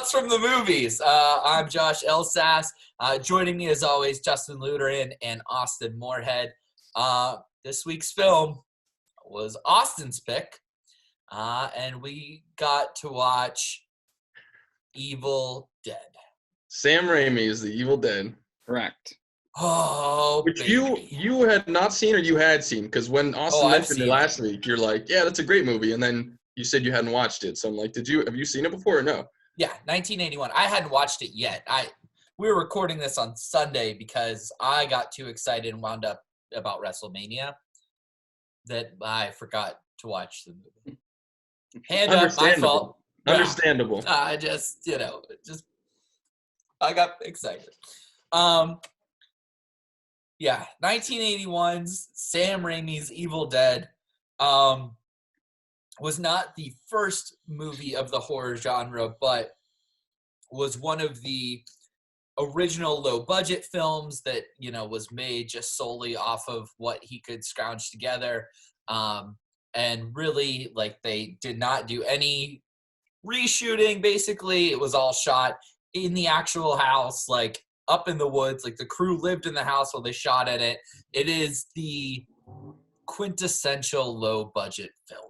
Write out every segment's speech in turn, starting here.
Thoughts from the movies. I'm Josh Elsass. Joining me as always, Justin Luteran and Austin Moorhead. This week's film was Austin's pick, and we got to watch Evil Dead. Sam Raimi is the Evil Dead. Correct. Oh, Which baby. you had not seen or you had seen, because when Austin mentioned it last week, you're like, yeah, that's a great movie, and then you said you hadn't watched it. So I'm like, have you seen it before or no? Yeah, 1981. I hadn't watched it yet. We were recording this on Sunday because I got too excited and wound up about WrestleMania that I forgot to watch the movie. Hand up, my fault. Understandable. I got excited. 1981's Sam Raimi's Evil Dead was not the first movie of the horror genre, but was one of the original low-budget films that, was made just solely off of what he could scrounge together. And really, they did not do any reshooting, basically. It was all shot in the actual house, up in the woods. The crew lived in the house while they shot at it. It is the quintessential low-budget film.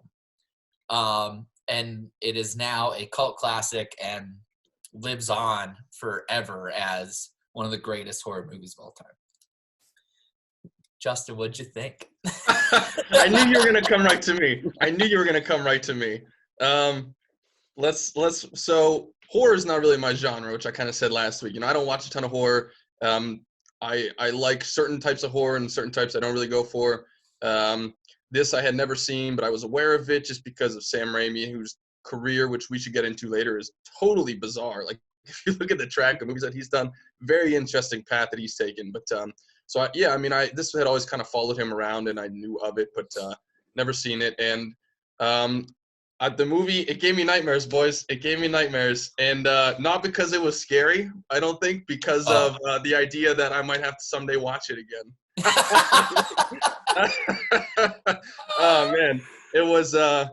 And it is now a cult classic and lives on forever as one of the greatest horror movies of all time. Justin, what'd you think? I knew you were gonna come right to me. So horror is not really my genre, which I kind of said last week. I don't watch a ton of horror. I like certain types of horror and certain types I don't really go for. This I had never seen, but I was aware of it just because of Sam Raimi, whose career, which we should get into later, is totally bizarre. If you look at the track of movies that he's done, very interesting path that he's taken. But this had always kind of followed him around, and I knew of it, but never seen it. And the movie, it gave me nightmares, boys. It gave me nightmares, and not because it was scary. I don't think because of the idea that I might have to someday watch it again. Oh man, it was no,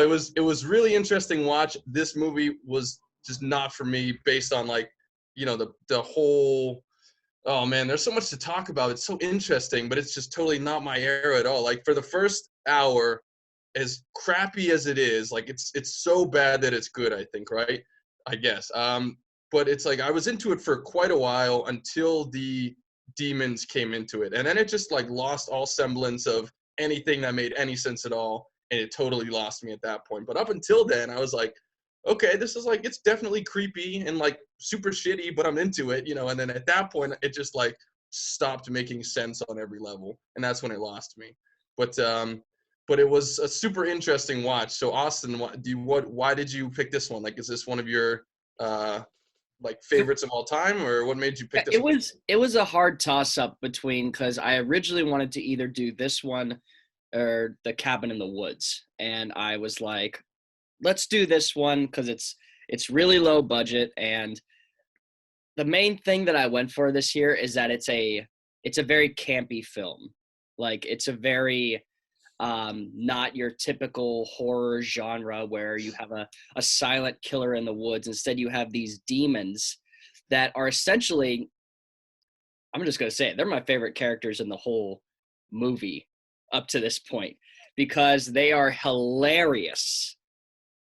it was really interesting watch. This movie was just not for me based on the whole, oh man, there's so much to talk about. It's so interesting, but it's just totally not my era at all. For the first hour, as crappy as it is, it's so bad that it's good, I think, right? I guess. But it's I was into it for quite a while until the demons came into it, and then it just lost all semblance of anything that made any sense at all, and it totally lost me at that point. But up until then, I was like, okay, this is it's definitely creepy and super shitty, but I'm into it, and then at that point it just stopped making sense on every level, and that's when it lost me. But it was a super interesting watch. So Austin, why did you pick this one? Is this one of your favorites of all time, or what made you pick this one? It was a hard toss-up between, because I originally wanted to either do this one or The Cabin in the Woods, and I was like, let's do this one because it's really low budget, and the main thing that I went for this year is that it's a very campy film. It's a very not your typical horror genre where you have a silent killer in the woods. Instead, you have these demons that are essentially, I'm just going to say it, they're my favorite characters in the whole movie up to this point because they are hilarious.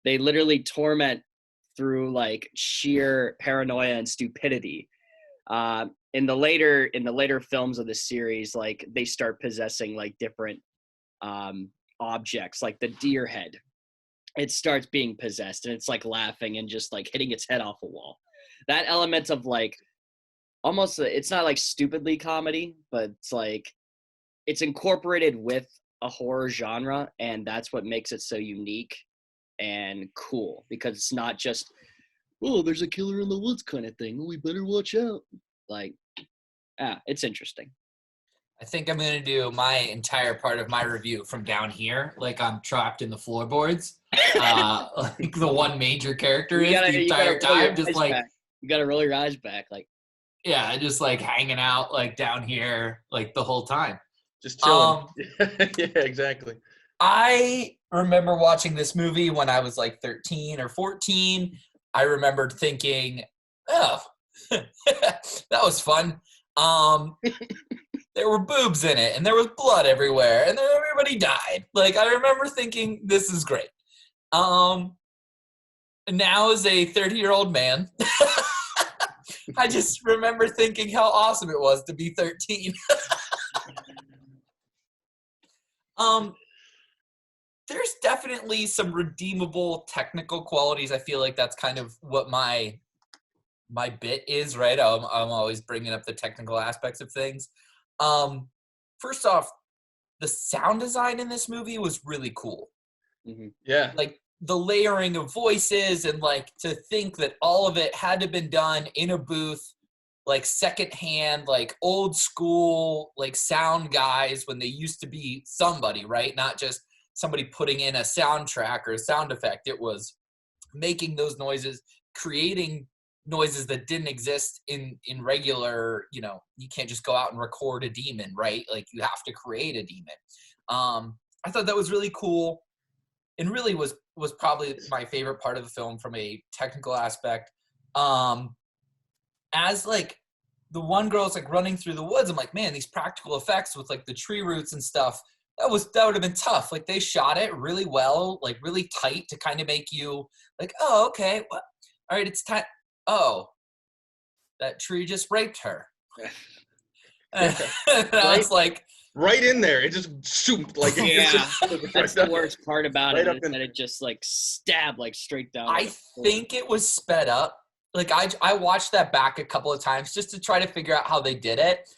They literally torment through sheer paranoia and stupidity. In the later films of the series, they start possessing different objects, like the deer head. It starts being possessed and it's laughing and just hitting its head off a wall. That element of almost, it's not stupidly comedy, but it's incorporated with a horror genre, and that's what makes it so unique and cool, because it's not just, oh, there's a killer in the woods kind of thing, we better watch out. It's interesting. I think I'm going to do my entire part of my review from down here, I'm trapped in the floorboards. The one major character is the entire time. Just you got to roll your eyes back. Yeah, just hanging out down here the whole time. Just chilling. Yeah, exactly. I remember watching this movie when I was 13 or 14. I remembered thinking, oh, that was fun. There were boobs in it, and there was blood everywhere, and then everybody died. Like, I remember thinking, this is great. Now as a 30-year-old man, I just remember thinking how awesome it was to be 13. There's definitely some redeemable technical qualities. I feel like that's kind of what my bit is, right? I'm always bringing up the technical aspects of things. First off, the sound design in this movie was really cool. Mm-hmm. Yeah. Like the layering of voices, and like to think that all of it had to have been done in a booth, like secondhand, like old school, like sound guys when they used to be somebody, right? Not just somebody putting in a soundtrack or a sound effect. It was making those noises, creating noises that didn't exist in regular, you know, you can't just go out and record a demon, right? Like you have to create a demon. I thought that was really cool, and really was probably my favorite part of the film from a technical aspect. As like the one girl's like running through the woods, I'm like, man, these practical effects with like the tree roots and stuff, that would have been tough. Like they shot it really well, like really tight to kind of make you like, oh, okay, well, all right, it's time. Oh, that tree just raped her. And I was like, right in there. It just shoot like that's the worst part about it, is that it just like stabbed like straight down. I think it was sped up. Like I watched that back a couple of times just to try to figure out how they did it.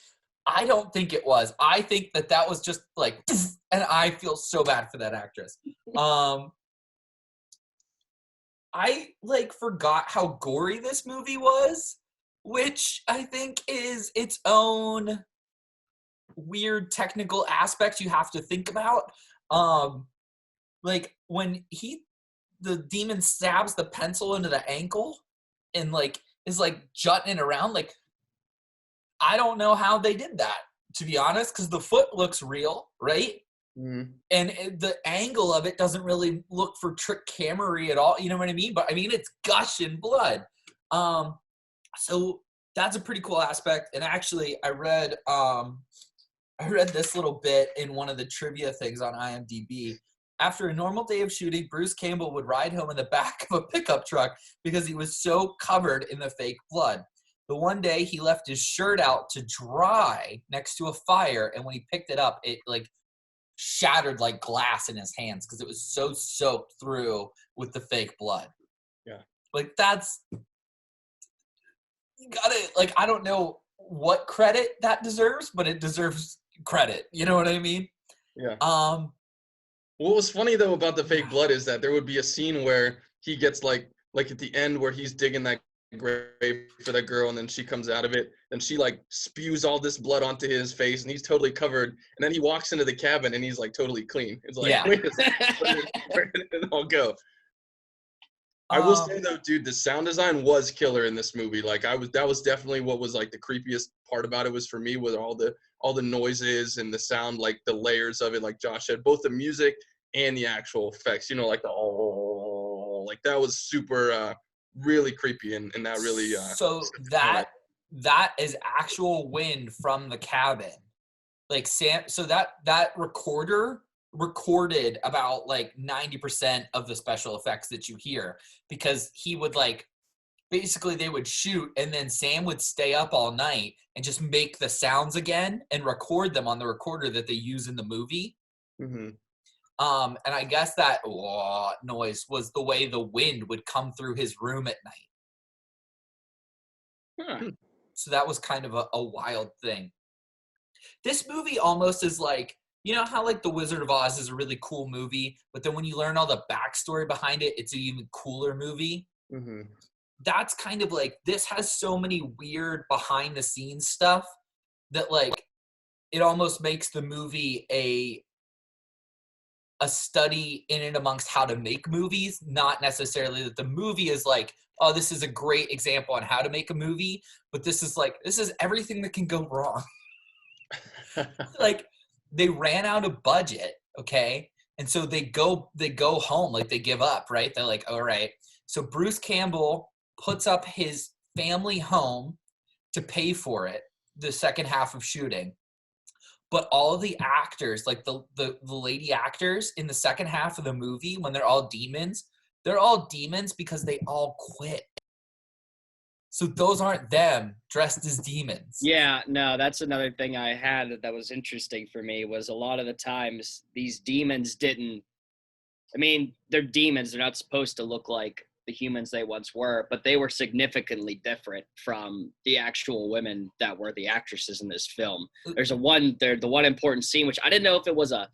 I don't think it was. I think that was just like, and I feel so bad for that actress. I like forgot how gory this movie was, which I think is its own weird technical aspect you have to think about. Like when the demon stabs the pencil into the ankle and like is like jutting around, like I don't know how they did that, to be honest, because the foot looks real, right? Mm. And the angle of it doesn't really look for trick camera-y at all. You know what I mean? But I mean, it's gushing blood. So that's a pretty cool aspect. And actually, I read this little bit in one of the trivia things on IMDb. After a normal day of shooting, Bruce Campbell would ride home in the back of a pickup truck because he was so covered in the fake blood. The one day he left his shirt out to dry next to a fire, and when he picked it up, it like shattered like glass in his hands because it was so soaked through with the fake blood. Yeah. Like that's, you gotta, like, I don't know what credit that deserves, but it deserves credit. You know what I mean? Yeah. What was funny though about the fake blood is that there would be a scene where he gets like at the end where he's digging that grave for that girl, and then she comes out of it, and she like spews all this blood onto his face, and he's totally covered, and then he walks into the cabin and he's like totally clean. It's like, wait a second, where did it all go? I will say though, dude, the sound design was killer in this movie. Like that was definitely what was like the creepiest part about it was for me, with all the noises and the sound, like the layers of it, like Josh said, both the music and the actual effects, you know, like like that was super really creepy, and that really so that is actual wind from the cabin, like Sam. So that recorder recorded about like 90% of the special effects that you hear, because he would like basically they would shoot and then Sam would stay up all night and just make the sounds again and record them on the recorder that they use in the movie. Mm-hmm. And I guess that noise was the way the wind would come through his room at night. Huh. So that was kind of a wild thing. This movie almost is like, you know how like The Wizard of Oz is a really cool movie, but then when you learn all the backstory behind it, it's an even cooler movie. Mm-hmm. That's kind of like, this has so many weird behind the scenes stuff that like it almost makes the movie a study in and amongst how to make movies, not necessarily that the movie is like, oh, this is a great example on how to make a movie, but this is everything that can go wrong. Like they ran out of budget, okay? And so they go home, like they give up, right? They're like, all right. So Bruce Campbell puts up his family home to pay for it, the second half of shooting. But all of the actors, like the lady actors in the second half of the movie, when they're all demons because they all quit. So those aren't them dressed as demons. Yeah, no, that's another thing I had that was interesting for me was a lot of the times these demons didn't, I mean, they're demons. They're not supposed to look like the humans they once were, but they were significantly different from the actual women that were the actresses in this film. There's the one important scene, which I didn't know if it was a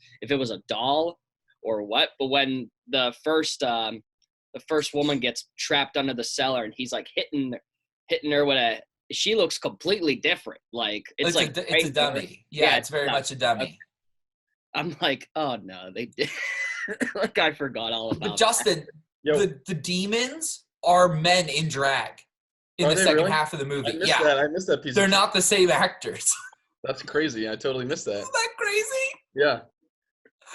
doll or what, but when the first woman gets trapped under the cellar and he's like hitting her with she looks completely different. Like it's a dummy. Yeah, it's very much a dummy. I'm like, oh no, they did. Like I forgot all about. But Justin, the demons are men in drag in the second half of the movie. I missed that piece. They're not the same actors. That's crazy. I totally missed that. Isn't that crazy? Yeah.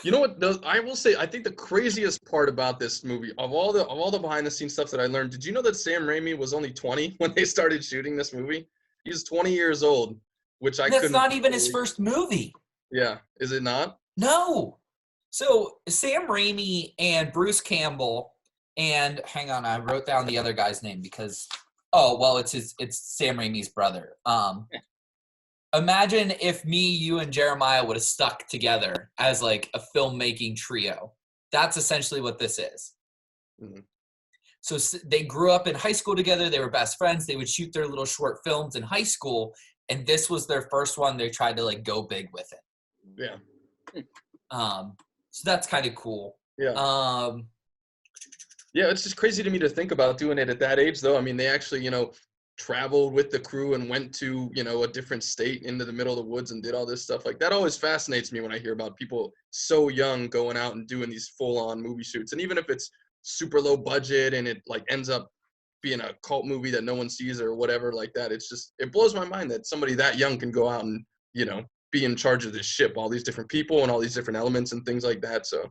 You know what? I will say, I think the craziest part about this movie, of all the behind the scenes stuff that I learned, did you know that Sam Raimi was only 20 when they started shooting this movie? He was 20 years old, which That's not even his first movie. Yeah. Is it not? No. So Sam Raimi and Bruce Campbell and hang on, I wrote down the other guy's name because it's Sam Raimi's brother. Imagine if me, you, and Jeremiah would have stuck together as like a filmmaking trio. That's essentially what this is. Mm-hmm. So they grew up in high school together. They were best friends. They would shoot their little short films in high school, and this was their first one. They tried to like go big with it. Yeah. So that's kind of cool. Yeah. Yeah, it's just crazy to me to think about doing it at that age, though. I mean, they actually, traveled with the crew and went to, a different state into the middle of the woods and did all this stuff. Like, that always fascinates me when I hear about people so young going out and doing these full-on movie shoots. And even if it's super low budget and it, like, ends up being a cult movie that no one sees or whatever like that, it blows my mind that somebody that young can go out and, be in charge of this ship, all these different people and all these different elements and things like that. So,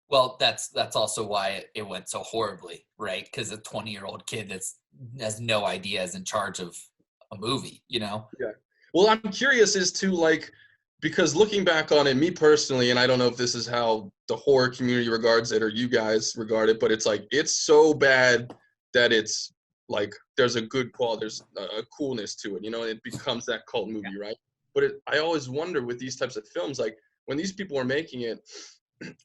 well, that's also why it went so horribly, right? Because a 20-year-old kid that has no idea is in charge of a movie, Yeah. Well, I'm curious as to like, because looking back on it, me personally, and I don't know if this is how the horror community regards it or you guys regard it, but it's like it's so bad that it's like there's a good quality, there's a coolness to it, and it becomes that cult movie, right? But I always wonder with these types of films, like when these people are making it,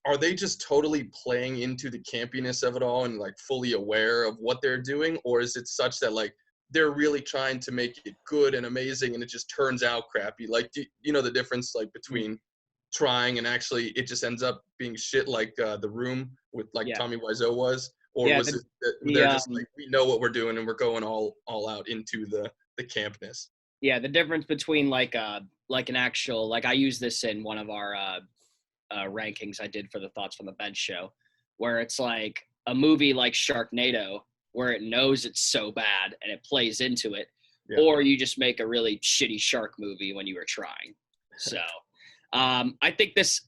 are they just totally playing into the campiness of it all and like fully aware of what they're doing? Or is it such that like they're really trying to make it good and amazing and it just turns out crappy? Like, you know the difference like between trying and actually it just ends up being shit like The Room with like Tommy Wiseau was? Or was it that they're just like, we know what we're doing and we're going all out into the campness? Yeah, the difference between like an actual, like I use this in one of our rankings I did for the Thoughts from the Bench show, where it's like a movie like Sharknado, where it knows it's so bad and it plays into it, or you just make a really shitty shark movie when you were trying. So I think this,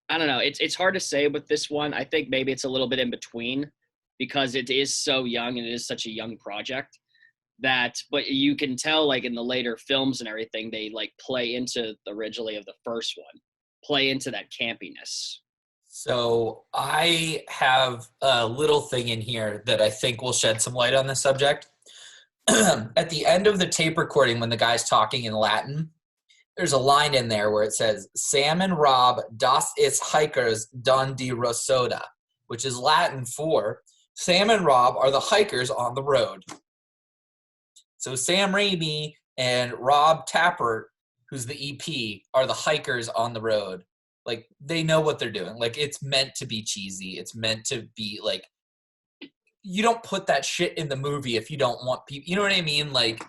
I don't know, it's hard to say with this one. I think maybe it's a little bit in between because it is so young and it is such a young project but you can tell like in the later films and everything, they like play into the originally of the first one, play into that campiness. So I have a little thing in here that I think will shed some light on the subject. At the end of the tape recording, when the guy's talking in Latin, there's a line in there where it says, Sam and Rob das is hikers don die Rosoda, which is Latin for Sam and Rob are the hikers on the road. So Sam Raimi and Rob Tappert, who's the EP, are the hikers on the road. Like, they know what they're doing. Like, it's meant to be cheesy. It's meant to be, like, you don't put that shit in the movie if you don't want people, you know what I mean? Like,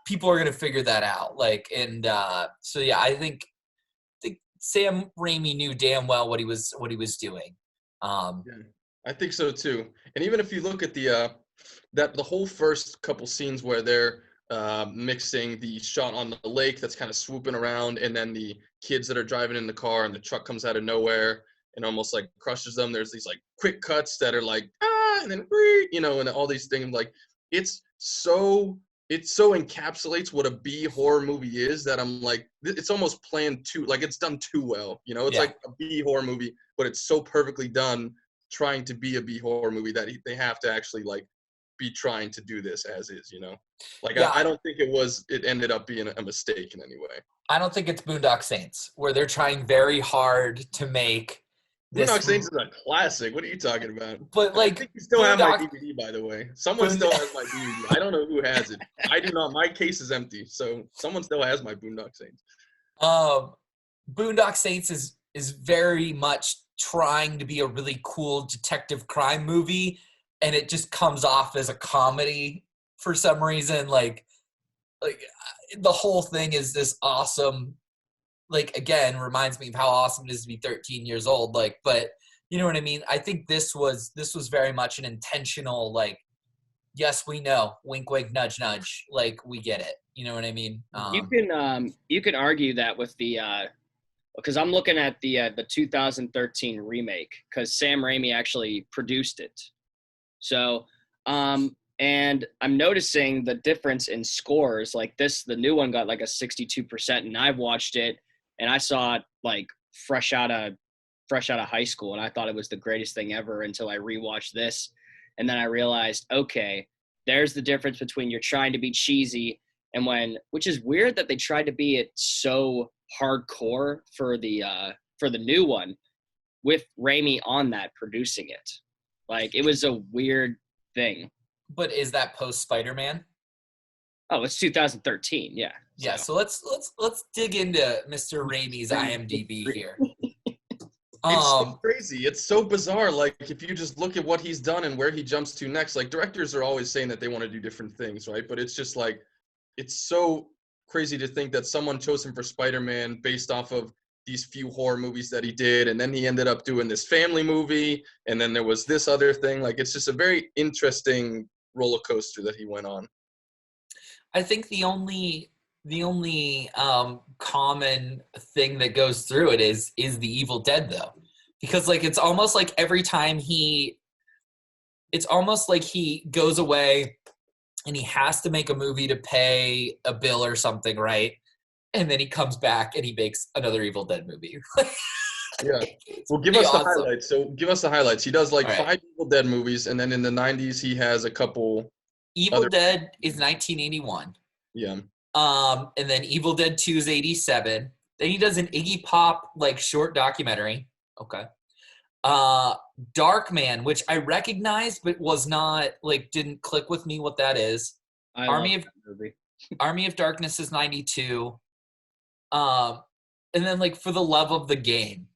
people are going to figure that out. Like, and so, yeah, I think Sam Raimi knew damn well what he was doing. I think so, too. And even if you look at the whole first couple scenes where they're mixing the shot on the lake that's kind of swooping around and then the kids that are driving in the car and the truck comes out of nowhere and almost like crushes them. There's these like quick cuts that are like, and then and all these things. Like it so encapsulates what a B horror movie is that I'm like, it's almost planned too, like it's done too well. It's like a B horror movie, but it's so perfectly done trying to be a B horror movie that they have to actually like be trying to do this as is, Like I don't think it ended up being a mistake in any way. I don't think it's Boondock Saints, where they're trying very hard to make this. Boondock Saints is a classic. What are you talking about? But like, I think you still have my DVD, by the way. Someone still has my DVD. I don't know who has it. I do not. My case is empty, so someone still has my Boondock Saints. Boondock Saints is very much trying to be a really cool detective crime movie, and it just comes off as a comedy for some reason. Like the whole thing is this awesome, like, again, reminds me of how awesome it is to be 13 years old. Like, but you know what I mean? I think this was very much an intentional, like, yes, we know, wink, wink, nudge, nudge. Like, we get it. You know what I mean? You can argue that with the because I'm looking at the 2013 remake, because Sam Raimi actually produced it. So, and I'm noticing the difference in scores. Like the new one got like a 62%, and I've watched it and I saw it like fresh out of high school, and I thought it was the greatest thing ever until I rewatched this, and then I realized, okay, there's the difference between you're trying to be cheesy and which is weird that they tried to be it so hardcore for the new one with Raimi on that producing it. Like, it was a weird thing. But is that post Spider-Man? Oh, it's 2013. Yeah. Yeah. So let's dig into Mr. Raimi's IMDb here. It's so crazy. It's so bizarre. Like, if you just look at what he's done and where he jumps to next, like, directors are always saying that they want to do different things, right? But it's just like, it's so crazy to think that someone chose him for Spider-Man based off of these few horror movies that he did, and then he ended up doing this family movie, and then there was this other thing. Like, it's just a very interesting roller coaster that he went on. I think the only common thing that goes through it is the Evil Dead, though, because like it's almost like every time it's almost like he goes away and he has to make a movie to pay a bill or something, right? And then he comes back and he makes another Evil Dead movie. Yeah. Well, give us the highlights. So give us the highlights. He does like 5 Evil Dead movies, and then in the 90s he has a couple. Evil Dead is 1981. Yeah. And then Evil Dead 2 is 87. Then he does an Iggy Pop like short documentary. Okay. Darkman, which I recognized but was not like didn't click with me what that is. Army of Darkness is 92. And then like For the Love of the Game.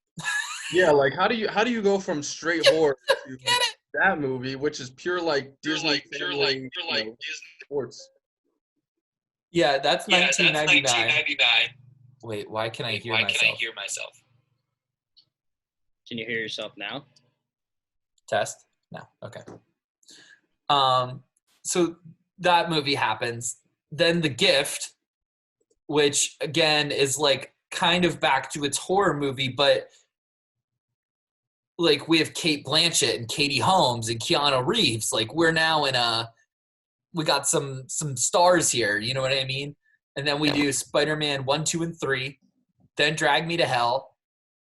Yeah, like how do you go from straight horror to that movie, which is pure like Disney, Disney sports. Yeah, that's 1999. Wait, why can I hear myself? Can you hear yourself now? Test? No. Okay. So that movie happens. Then The Gift, which again is like kind of back to its horror movie, but like we have Kate Blanchett and Katie Holmes and Keanu Reeves. Like we're now we got some stars here, you know what I mean? And then we do Spider-Man 1, 2, and 3, then Drag Me to Hell,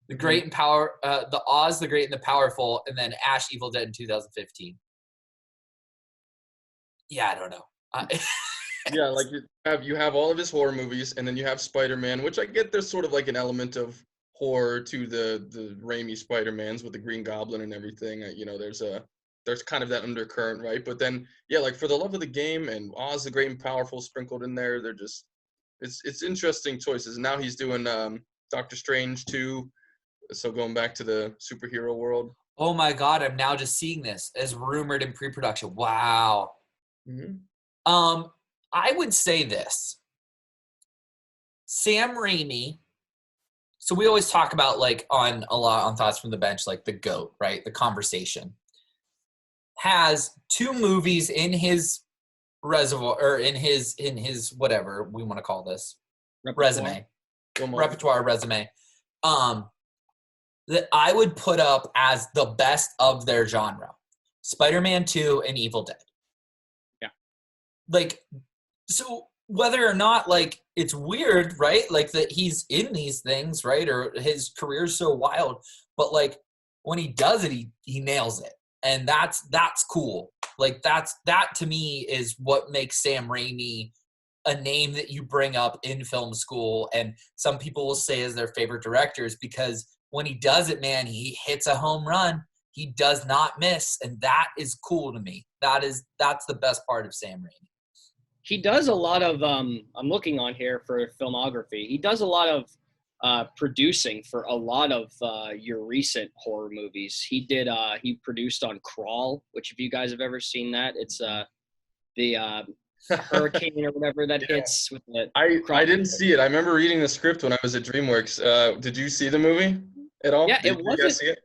The Great and the Oz, the Great and the Powerful, and then Ash Evil Dead in 2015. Yeah, I don't know. Yeah, like you have all of his horror movies, and then you have Spider-Man, which I get there's sort of like an element of horror to the Raimi Spider-Mans with the Green Goblin and everything. There's kind of that undercurrent, right? But then, yeah, like For the Love of the Game and Oz the Great and Powerful sprinkled in there. They're just, it's interesting choices. And now he's doing Doctor Strange 2, so going back to the superhero world. Oh my God, I'm now just seeing this as rumored in pre-production. Wow. Mm-hmm. I would say this. Sam Raimi, so we always talk about like on Thoughts from the Bench, like the GOAT, right? The conversation. Has 2 movies in his reservoir, or in his whatever we want to call this resume, that I would put up as the best of their genre. Spider-Man 2, and Evil Dead. Yeah. Like, so whether or not, like, it's weird, right? Like, that he's in these things, right? Or his career's so wild. But, like, when he does it, he nails it. And that's cool. Like, that to me is what makes Sam Raimi a name that you bring up in film school. And some people will say is their favorite directors, because when he does it, man, he hits a home run. He does not miss. And that is cool to me. That's the best part of Sam Raimi. He does a lot of I'm looking on here for filmography. He does a lot of producing for a lot of your recent horror movies. He produced on Crawl, which if you guys have ever seen that, it's the hurricane or whatever that hits with the I didn't see it. I remember reading the script when I was at DreamWorks. Did you see the movie at all? Yeah, Did you guys see it?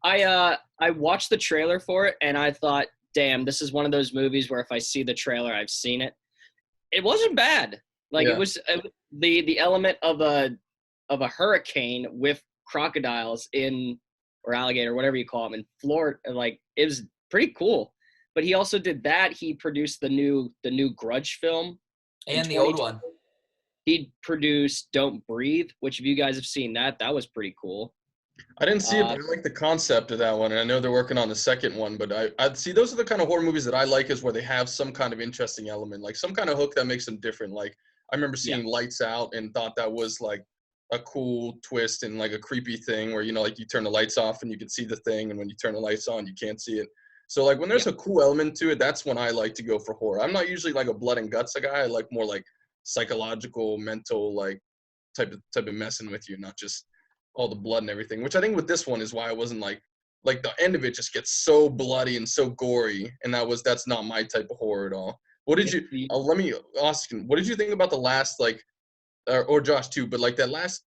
I watched the trailer for it and I thought, damn, this is one of those movies where if I see the trailer, I've seen it. It wasn't bad. Like it was the element of a hurricane with crocodiles or alligator, whatever you call them, in Florida. Like it was pretty cool. But he also did that. He produced the new Grudge film and the old one. He produced Don't Breathe, which if you guys have seen that was pretty cool. I didn't see it, but I like the concept of that one, and I know they're working on the second one. But I see those are the kind of horror movies that I like, is where they have some kind of interesting element, like some kind of hook that makes them different. Like I remember seeing Lights Out and thought that was like a cool twist and like a creepy thing where, you know, like you turn the lights off and you can see the thing, and when you turn the lights on, you can't see it. So like when there's a cool element to it, that's when I like to go for horror. I'm not usually like a blood and guts guy. I like more like psychological, mental, like type of messing with you, not just all the blood and everything, which I think with this one is why I wasn't like the end of it just gets so bloody and so gory, and that's not my type of horror at all. What did you let me ask you, what did you think about the last like or Josh too, but like that last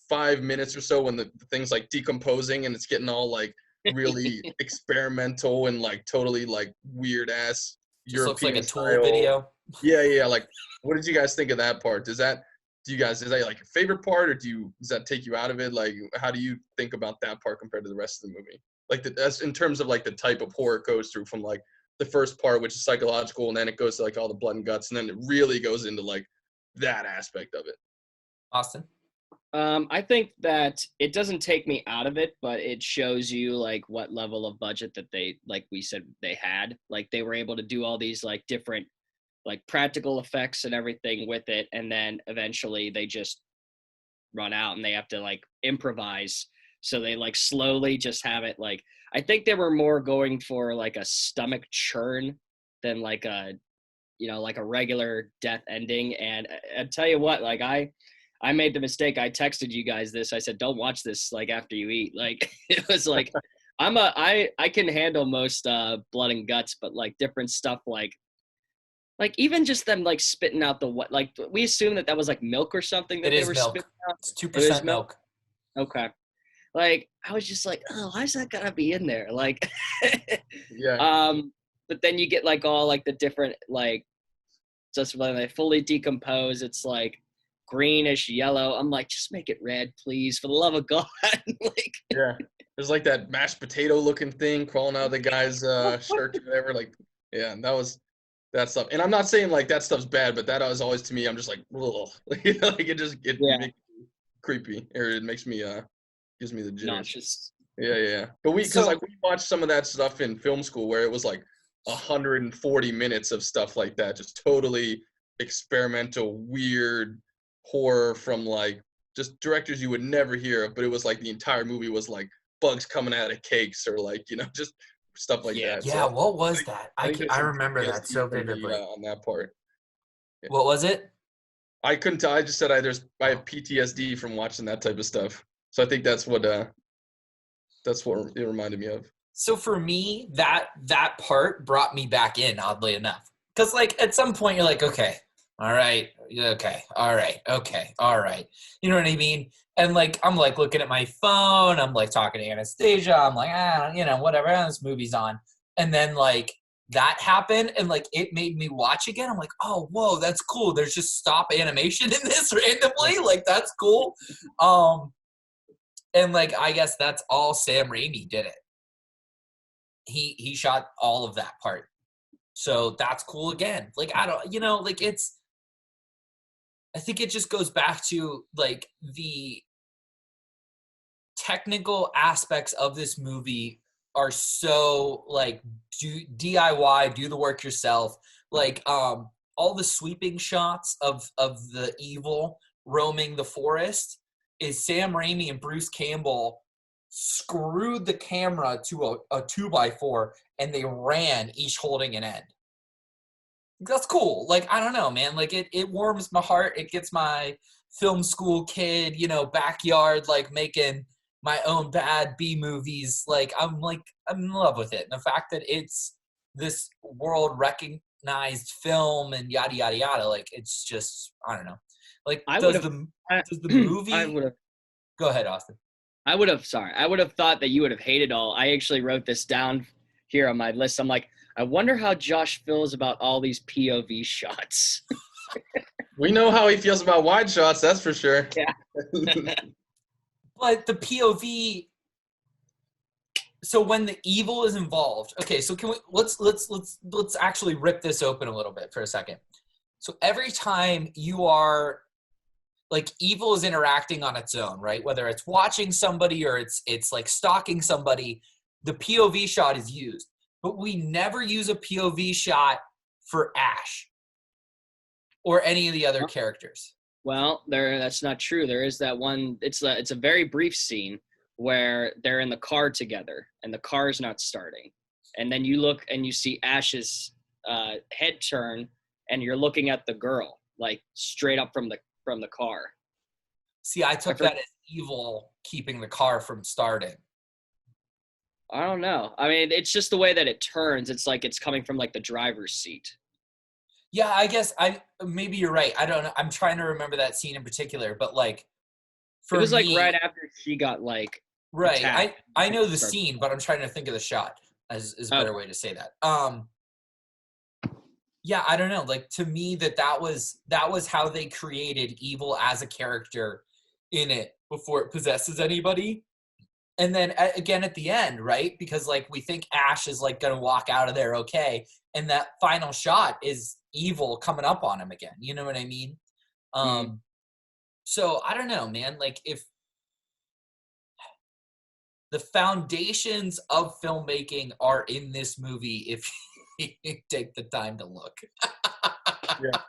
5 minutes or so when the thing's like decomposing and it's getting all like really experimental and like totally like weird ass European looks like a style Tool video. Yeah, like what did you guys think of that part? Is that like your favorite part, or does that take you out of it? Like, how do you think about that part compared to the rest of the movie? Like that's in terms of like the type of horror it goes through, from like the first part, which is psychological, and then it goes to like all the blood and guts, and then it really goes into like that aspect of it. Austin? I think that it doesn't take me out of it, but it shows you like what level of budget that they, like we said, they had. Like they were able to do all these like different like practical effects and everything with it, and then eventually they just run out and they have to like improvise, so they like slowly just have it. Like I think they were more going for like a stomach churn than like a, you know, like a regular death ending. And I tell you what, like I made the mistake. I texted you guys this. I said, don't watch this like after you eat. Like it was like I can handle most blood and guts, but like different stuff like even just them like spitting out the what, like we assume that was like milk or something that they were milk. spitting out. It's 2% milk. Okay. Like I was just like, oh, why's that gotta be in there? Like but then you get like all like the different like, just when they fully decompose, it's like greenish yellow. I'm like, just make it red, please, for the love of God. Like there's like that mashed potato looking thing crawling out of the guy's shirt or whatever. Like that stuff. And I'm not saying like that stuff's bad, but that was always, to me, I'm just like, ugh. Like it makes me creepy, or it makes me gives me the jitters. Yeah. But we watched some of that stuff in film school where it was like 140 minutes of stuff like that, just totally experimental, weird horror from like just directors you would never hear of, but it was like the entire movie was like bugs coming out of cakes, or like, you know, just stuff like that. Yeah, so what was that? I remember that so vividly. On that part. Yeah. What was it? I couldn't tell. I just said I have PTSD from watching that type of stuff. So I think that's what it reminded me of. So for me, that part brought me back in, oddly enough. Because like at some point you're like, okay, all right, okay, all right, okay, all right. You know what I mean? And like I'm like looking at my phone, I'm like talking to Anastasia, I'm like, you know, whatever, this movie's on. And then like that happened, and like it made me watch again. I'm like, oh, whoa, that's cool. There's just stop animation in this randomly. Like that's cool. And like I guess that's all Sam Raimi did it. he shot all of that part. So that's cool again. Like, I don't, like I think it just goes back to like the technical aspects of this movie are so like DIY, do the work yourself. Like all the sweeping shots of the evil roaming the forest is Sam Raimi and Bruce Campbell screwed the camera to a 2x4 and they ran, each holding an end. That's cool. Like, I don't know, man. Like it warms my heart. It gets my film school kid, backyard, like making my own bad B movies. Like I'm in love with it. And the fact that it's this world recognized film and yada yada yada, like it's just, I don't know. Like does the movie Go ahead, Austin. I would have thought that you would have hated all. I actually wrote this down here on my list. I'm like, I wonder how Josh feels about all these POV shots. We know how he feels about wide shots, that's for sure. Yeah. But the POV, so when the evil is involved, okay, so can we let's actually rip this open a little bit for a second. So every time you are like evil is interacting on its own, right? Whether it's watching somebody or it's like stalking somebody, the POV shot is used. But we never use a POV shot for Ash or any of the other characters. Well, that's not true. There is that one. It's a very brief scene where they're in the car together and the car's not starting, and then you look and you see Ash's head turn, and you're looking at the girl like straight up from the car. See, I took that as evil keeping the car from starting. I don't know. I mean, it's just the way that it turns. It's like it's coming from like the driver's seat. Yeah, I guess maybe you're right. I don't know. I'm trying to remember that scene in particular, but like it was like right after she got like right. I know the scene, but I'm trying to think of the shot is a better way to say that. Yeah, I don't know. Like to me that was how they created evil as a character in it before it possesses anybody. And then again at the end, right? Because like we think Ash is like gonna walk out of there okay, and that final shot is evil coming up on him again. You know what I mean? So I don't know, man. Like if the foundations of filmmaking are in this movie, if you take the time to look. Yeah.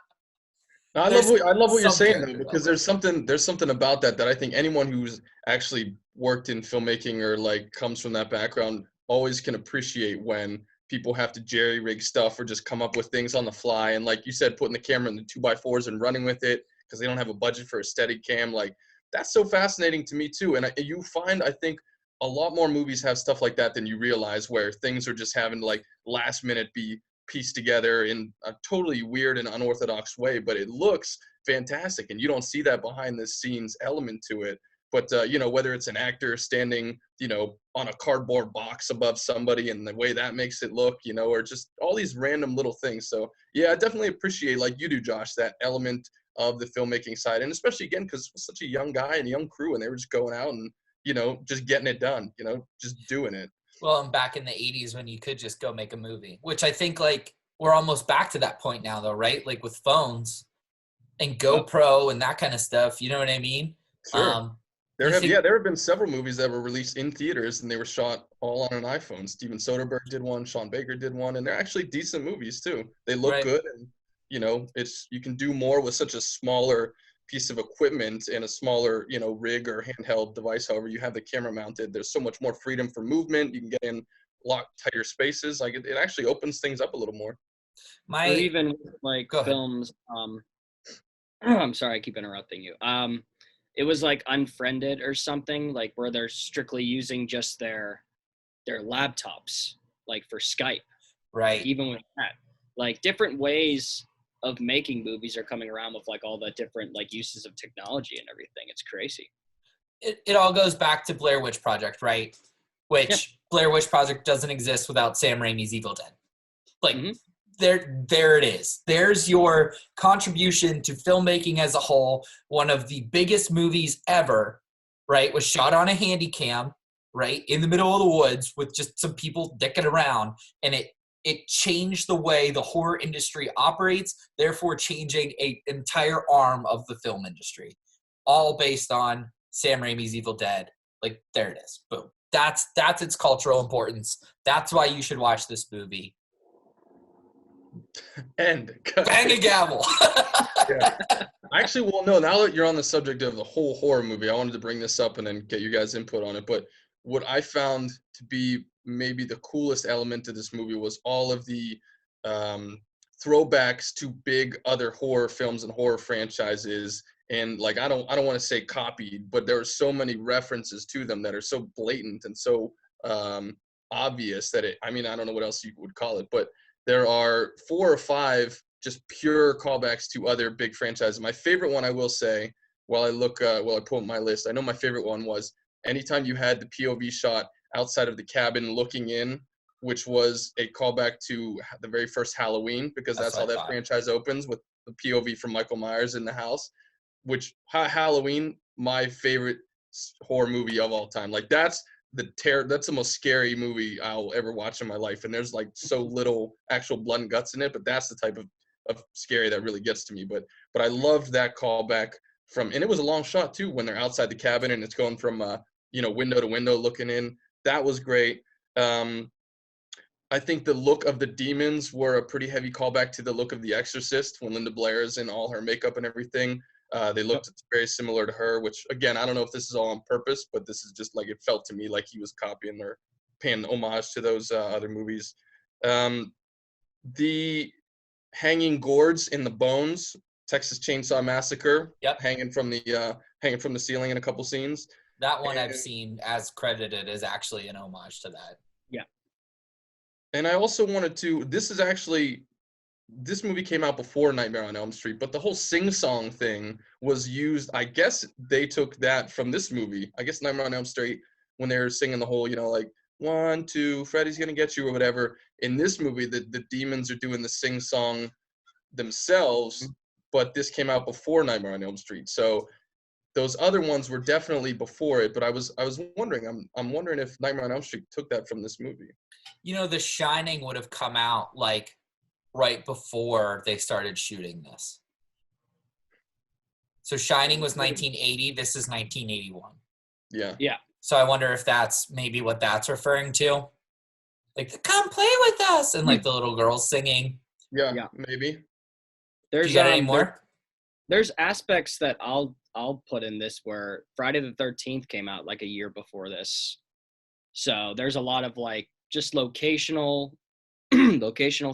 I love what you're saying though, because there's something about that I think anyone who's actually worked in filmmaking or like comes from that background always can appreciate when people have to jerry rig stuff or just come up with things on the fly. And like you said, putting the camera in the 2x4s and running with it because they don't have a budget for a steady cam. Like that's so fascinating to me too. And you find, I think a lot more movies have stuff like that than you realize, where things are just having to like last minute be pieced together in a totally weird and unorthodox way, but it looks fantastic. And you don't see that behind the scenes element to it. But, whether it's an actor standing, on a cardboard box above somebody and the way that makes it look, or just all these random little things. So, yeah, I definitely appreciate, like you do, Josh, that element of the filmmaking side. And especially, again, because it was such a young guy and a young crew, and they were just going out and, just getting it done, just doing it. Well, and back in the 80s when you could just go make a movie, which I think, like, we're almost back to that point now, though, right? Like, with phones and GoPro and that kind of stuff, you know what I mean? Sure. There have been several movies that were released in theaters and they were shot all on an iPhone. Steven Soderbergh did one, Sean Baker did one, and they're actually decent movies too. They look good, and you can do more with such a smaller piece of equipment and a smaller, rig or handheld device. However, you have the camera mounted. There's so much more freedom for movement. You can get in a lot tighter spaces. Like it actually opens things up a little more. Or even like films. I'm sorry, I keep interrupting you. It was like Unfriended or something, like where they're strictly using just their laptops, like for Skype. Right. Even with that, like different ways of making movies are coming around with like all the different like uses of technology and everything. It's crazy. It all goes back to Blair Witch Project, right? Which Blair Witch Project doesn't exist without Sam Raimi's Evil Dead. Like there it is. There's your contribution to filmmaking as a whole. One of the biggest movies ever, right? Was shot on a handy cam. right, in the middle of the woods with just some people dicking around, and it changed the way the horror industry operates, therefore changing an entire arm of the film industry, all based on Sam Raimi's Evil Dead. Like, there it is. Boom. That's its cultural importance. That's why you should watch this movie. And Bang a gavel. yeah. Actually, well, no, now that you're on the subject of the whole horror movie, I wanted to bring this up and then get you guys' input on it. But what I found to be maybe the coolest element of this movie was all of the throwbacks to big other horror films and horror franchises. And like, I don't want to say copied, but there are so many references to them that are so blatant and so obvious that I don't know what else you would call it, but there are 4 or 5 just pure callbacks to other big franchises. My favorite one, I will say, while I pull up my list, I know my favorite one was anytime you had the POV shot outside of the cabin looking in, which was a callback to the very first Halloween, because that's how that franchise opens, with the POV from Michael Myers in the house, which Halloween, my favorite horror movie of all time. Like, that's the most scary movie I'll ever watch in my life. And there's like so little actual blood and guts in it, but that's the type of scary that really gets to me. But I loved that callback and it was a long shot too, when they're outside the cabin and it's going from window to window looking in. That was great. I think the look of the demons were a pretty heavy callback to the look of The Exorcist when Linda Blair is in all her makeup and everything. They looked very similar to her, which, again, I don't know if this is all on purpose, but this is just like, it felt to me like he was copying or paying homage to those other movies. The hanging gourds in the bones, Texas Chainsaw Massacre, hanging from the ceiling in a couple scenes. That one I've seen as credited as actually an homage to that. Yeah. And I also wanted to, this movie came out before Nightmare on Elm Street, but the whole sing-song thing was used. I guess they took that from this movie. I guess Nightmare on Elm Street, when they were singing the whole, like, 1, 2, Freddy's gonna get you, or whatever. In this movie, the demons are doing the sing-song themselves, but this came out before Nightmare on Elm Street. So those other ones were definitely before it, but I was wondering, I'm wondering if Nightmare on Elm Street took that from this movie. The Shining would have come out like right before they started shooting this. So Shining was 1980. This is 1981. Yeah. Yeah. So I wonder if that's maybe what that's referring to. Like, come play with us. And like the little girls singing. Yeah. Maybe. Do you got any more? There's aspects that I'll put in this where Friday the 13th came out like a year before this. So there's a lot of like just locational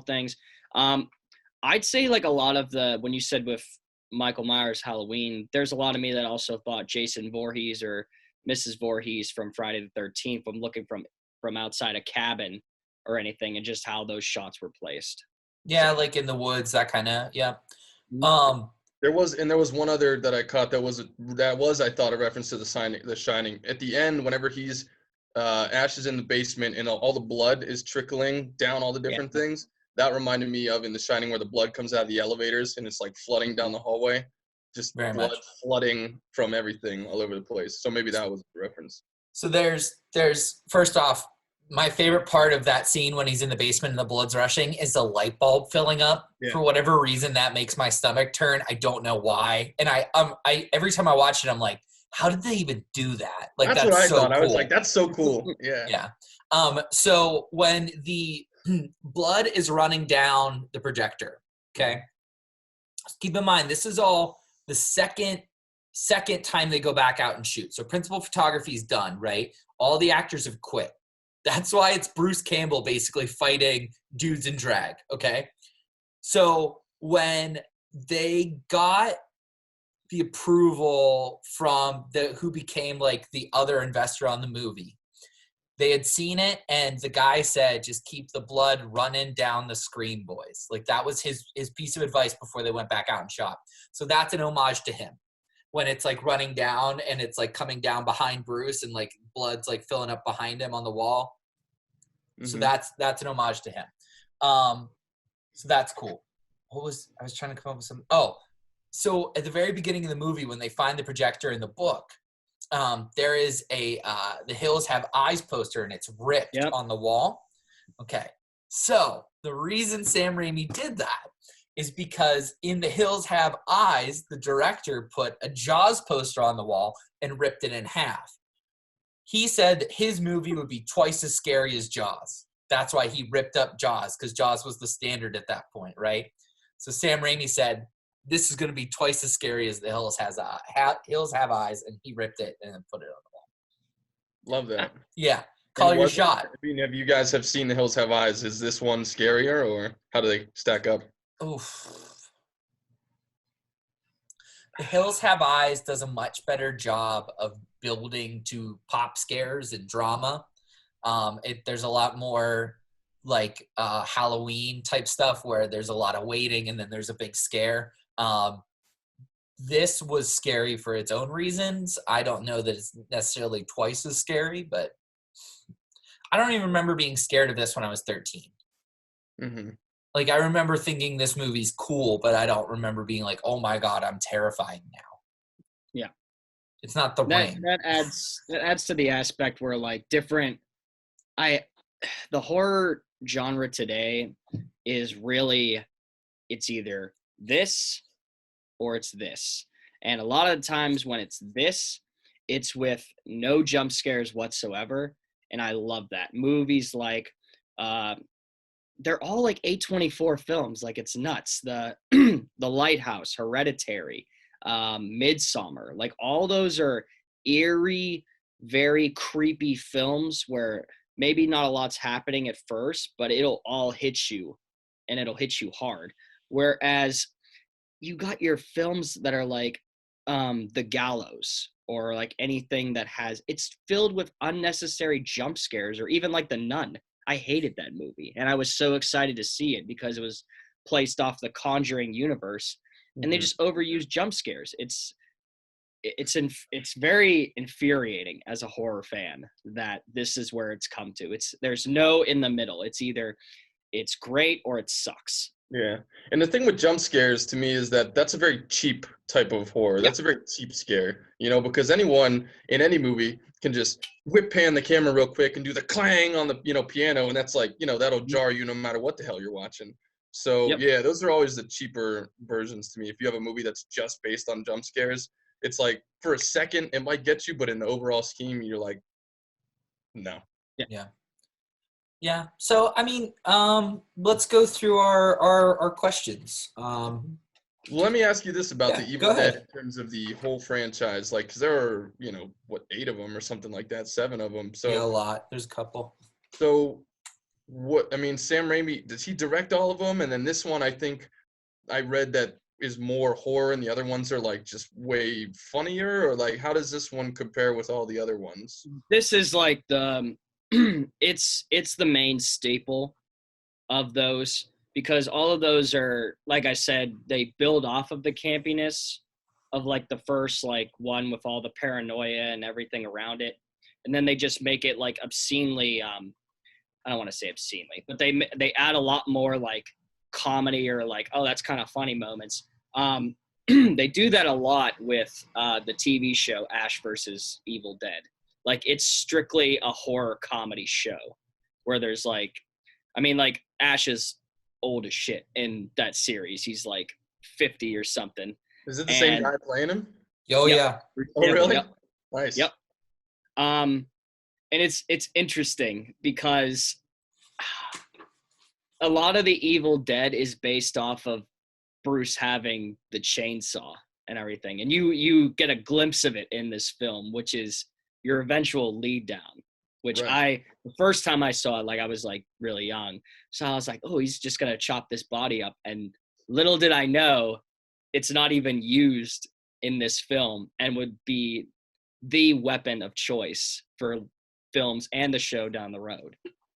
things. I'd say like a lot of when you said with Michael Myers Halloween, there's a lot of me that also thought Jason Voorhees or Mrs. Voorhees from Friday the 13th, I'm looking from outside a cabin or anything, and just how those shots were placed. Yeah, like in the woods, that kind of, yeah. There was one other that I caught that was I thought a reference to the Shining. At the end, whenever he's Ash is in the basement and all the blood is trickling down all the different things, that reminded me of in The Shining, where the blood comes out of the elevators and it's like flooding down the hallway, just Very blood much flooding from everything all over the place. So maybe that was a reference. So there's first off, my favorite part of that scene when he's in the basement and the blood's rushing is the light bulb filling up. Yeah. For whatever reason, that makes my stomach turn. I don't know why. And I every time I watch it, I'm like, how did they even do that? Like, that's what I so thought. Cool. I was like, that's so cool. Yeah. Yeah. So when the blood is running down the projector, okay, keep in mind, this is all the second time they go back out and shoot. So principal photography is done, right? All the actors have quit. That's why it's Bruce Campbell basically fighting dudes in drag, okay? So when they got the approval from who became like the other investor on the movie, they had seen it, and the guy said, just keep the blood running down the screen, boys. Like, that was his piece of advice before they went back out and shot. So that's an homage to him. When it's like running down and it's like coming down behind Bruce and like blood's like filling up behind him on the wall. Mm-hmm. So that's an homage to him. So that's cool. I was trying to come up with some. Oh, so at the very beginning of the movie, when they find the projector in the book, there is a The Hills Have Eyes poster, and it's ripped Yep. on the wall. Okay, so the reason Sam Raimi did that is because in The Hills Have Eyes, the director put a Jaws poster on the wall and ripped it in half. He said that his movie would be twice as scary as Jaws. That's why he ripped up Jaws, because Jaws was the standard at that point, right? So Sam Raimi said, this is going to be twice as scary as The Hills Have Eyes, and he ripped it and then put it on the wall. Love that. Yeah, call And your was it- shot. I mean, have you guys have seen The Hills Have Eyes? Is this one scarier, or how do they stack up? Oof. The Hills Have Eyes does a much better job of building to pop scares and drama. There's a lot more like Halloween type stuff where there's a lot of waiting and then there's a big scare. This was scary for its own reasons. I don't know that it's necessarily twice as scary, but I don't even remember being scared of this when I was 13. Mm-hmm. Like, I remember thinking this movie's cool, but I don't remember being like, oh my God, I'm terrified now. Yeah. It's not The Ring. That adds to the aspect where like the horror genre today is really, it's either this or it's this. And a lot of the times when it's this, it's with no jump scares whatsoever. And I love that. Movies like, they're all like A24 films. Like, it's nuts. The Lighthouse, Hereditary, Midsummer, like all those are eerie, very creepy films where maybe not a lot's happening at first, but it'll all hit you, and it'll hit you hard. Whereas you got your films that are like The Gallows, or like anything that it's filled with unnecessary jump scares, or even like The Nun. I hated that movie, and I was so excited to see it because it was placed off the Conjuring universe, and they just overused jump scares. It's very infuriating as a horror fan that this is where it's come to. There's no in the middle. It's either it's great or it sucks. Yeah. And the thing with jump scares to me is that that's a very cheap type of horror. Yeah. That's a very cheap scare, because anyone in any movie can just whip pan the camera real quick and do the clang on the, piano. And that's like, that'll jar you no matter what the hell you're watching. So Yep. yeah, those are always the cheaper versions to me. If you have a movie that's just based on jump scares, it's like for a second it might get you, but in the overall scheme, you're like, no. Yeah. So, I mean, let's go through our questions. Well, let me ask you this about the go Evil ahead. Dead in terms of the whole franchise. Like, 'cause there are, 8 of them or something like that, 7 of them. Yeah, a So, lot. There's a couple. Sam Raimi, does he direct all of them? And then this one, I think I read that is more horror and the other ones are like just way funnier, or like, how does this one compare with all the other ones? This is like the it's the main staple of those, because all of those are, like I said, they build off of the campiness of like the first like one with all the paranoia and everything around it, and then they just make it like obscenely I don't want to say obscenely, but they add a lot more like comedy or like, oh, that's kind of funny moments. They do that a lot with the TV show Ash versus Evil Dead. Like, it's strictly a horror comedy show where there's like, like Ash is old as shit in that series. He's like 50 or something. Is it the same guy playing him? Oh, Yep. yeah. Oh, really? Yep. Nice. Yep. And it's interesting because a lot of the Evil Dead is based off of Bruce having the chainsaw and everything. And you get a glimpse of it in this film, which is your eventual lead down, which Right. the first time I saw it, like I was like really young. So I was like, oh, he's just going to chop this body up. And little did I know it's not even used in this film and would be the weapon of choice for films and the show down the road.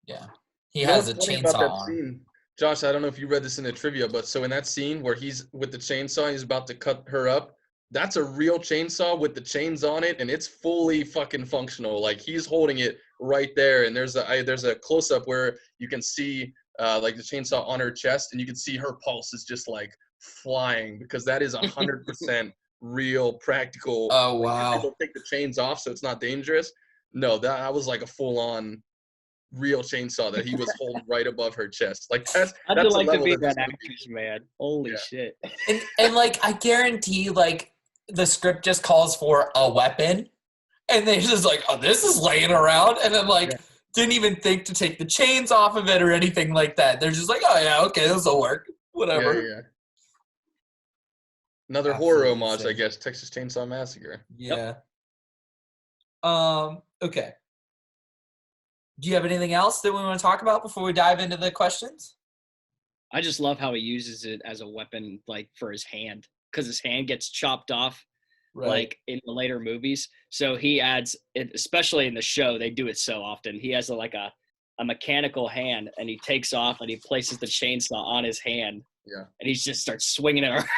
Yeah. He has a what's funny about chainsaw that arm. scene, Josh, I don't know if you read this in the trivia, but so in that scene where he's with the chainsaw, he's about to cut her up, that's a real chainsaw with the chains on it, and it's fully fucking functional. Like, he's holding it right there, and there's a close-up where you can see like the chainsaw on her chest, and you can see her pulse is just like flying, because that is 100% real practical. Oh Like, wow. they'll take the chains off so it's not dangerous. No, that was like a full on real chainsaw that he was holding right above her chest. Like I'd that's a like to level be that this that movie. actress, man. Holy Yeah. shit. And like I guarantee like the script just calls for a weapon and they're just like, oh, this is laying around, and then like didn't even think to take the chains off of it or anything like that. They're just like, oh yeah, okay, this will work. Whatever. Yeah. Another horror Absolutely homage, I insane. guess. Texas Chainsaw Massacre. Yeah. Okay. Do you have anything else that we want to talk about before we dive into the questions? I just love how he uses it as a weapon, like for his hand, because his hand gets chopped off, like in the later movies. So he adds it, especially in the show. They do it so often. He has a mechanical hand, and he takes off and he places the chainsaw on his hand. Yeah. And he just starts swinging it around.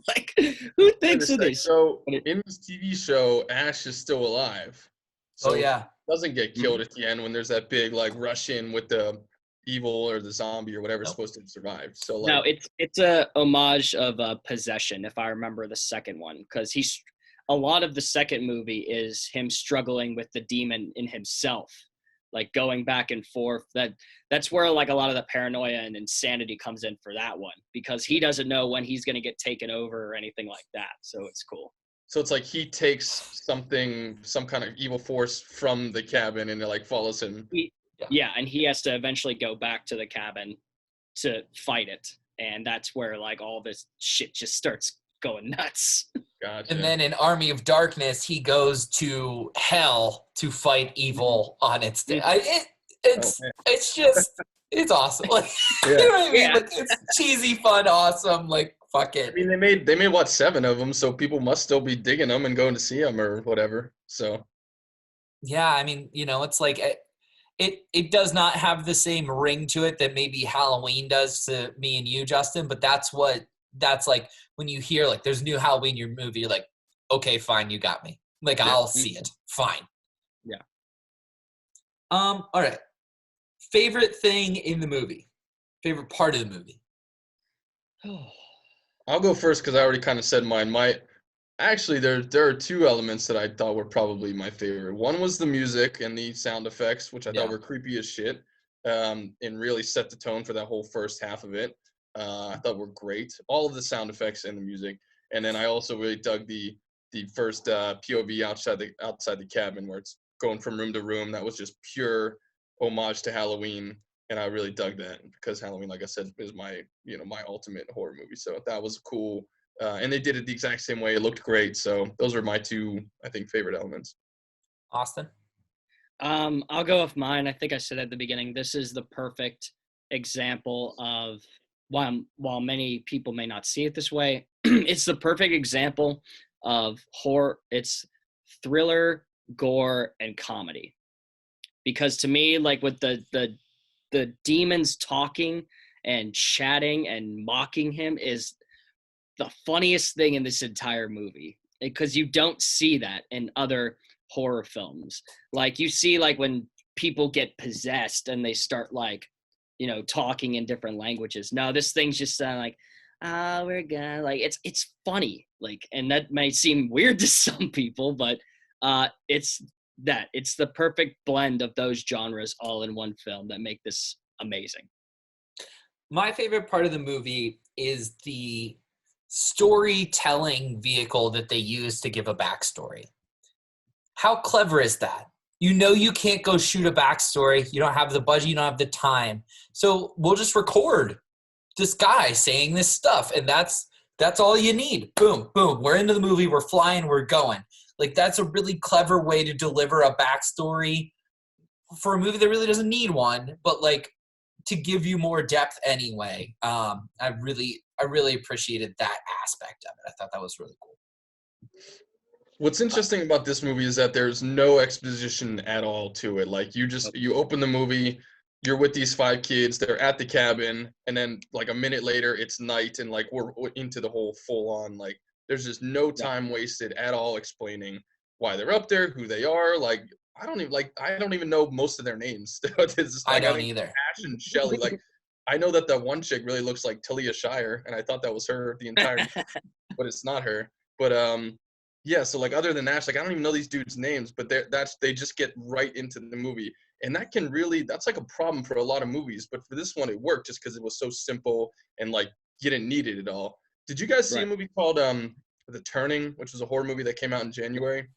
Like, who thinks of this? So in this TV show, Ash is still alive. So he doesn't get killed at the end when there's that big like rush in with the evil or the zombie or whatever's supposed to survive. So like, no, it's a homage of Possession, if I remember the second one, because a lot of the second movie is him struggling with the demon in himself, like going back and forth. That's where like a lot of the paranoia and insanity comes in for that one, because he doesn't know when he's going to get taken over or anything like that. So it's cool. So it's like he takes some kind of evil force from the cabin and it like follows him. Yeah, and he has to eventually go back to the cabin to fight it. And that's where like all this shit just starts going nuts. Gotcha. And then in Army of Darkness, he goes to hell to fight evil on its day. It's awesome. Like, you know what I mean? Like, it's cheesy, fun, awesome. Like, fuck it. I mean, they made what, 7 of them, so people must still be digging them and going to see them or whatever. So yeah, I mean, you know, it's like it does not have the same ring to it that maybe Halloween does to me and you, Justin. But that's like when you hear like there's a new Halloween your movie, you're like, okay, fine, you got me. Like, I'll see it. Fine. Yeah. All right. Favorite thing in the movie? Favorite part of the movie? I'll go first because I already kind of said mine. Actually, there are 2 elements that I thought were probably my favorite. One was the music and the sound effects, which I thought were creepy as shit, and really set the tone for that whole first half of it. I thought were great. All of the sound effects and the music. And then I also really dug the first POV outside the cabin where it's going from room to room. That was just pure homage to Halloween. And I really dug that because Halloween, like I said, is my ultimate horror movie. So that was cool. And they did it the exact same way. It looked great. So those are my 2, I think, favorite elements. Austin? I'll go with mine. I think I said at the beginning, this is the perfect example of, while many people may not see it this way, it's the perfect example of horror. It's thriller, gore, and comedy. Because to me, like with the demons talking and chatting and mocking him is the funniest thing in this entire movie, because you don't see that in other horror films. Like you see like when people get possessed and they start like, talking in different languages. No, this thing's just like, we're gonna, like, it's funny. Like, and that might seem weird to some people, but it's the perfect blend of those genres all in one film that make this amazing. My favorite part of the movie is the storytelling vehicle that they use to give a backstory. How clever is that? You can't go shoot a backstory. You don't have the budget. You don't have the time. So we'll just record this guy saying this stuff, and that's all you need. Boom, boom. We're into the movie. We're flying. We're going. Like, that's a really clever way to deliver a backstory for a movie that really doesn't need one, but like to give you more depth anyway. I really appreciated that aspect of it. I thought that was really cool. What's interesting about this movie is that there's no exposition at all to it. Like, you open the movie, you're with these 5 kids, they're at the cabin, and then like a minute later it's night, and like we're into the whole full on, like, there's just no time wasted at all explaining why they're up there, who they are. Like, I don't even know most of their names. I don't either. Ash and Shelly. Like, I know that one chick really looks like Talia Shire, and I thought that was her the entire time, but it's not her. But yeah, so like other than that, like I don't even know these dudes' names, but they just get right into the movie. And that's like a problem for a lot of movies. But for this one, it worked just because it was so simple and like you didn't need it at all. Did you guys see a Right. movie called The Turning, which was a horror movie that came out in January?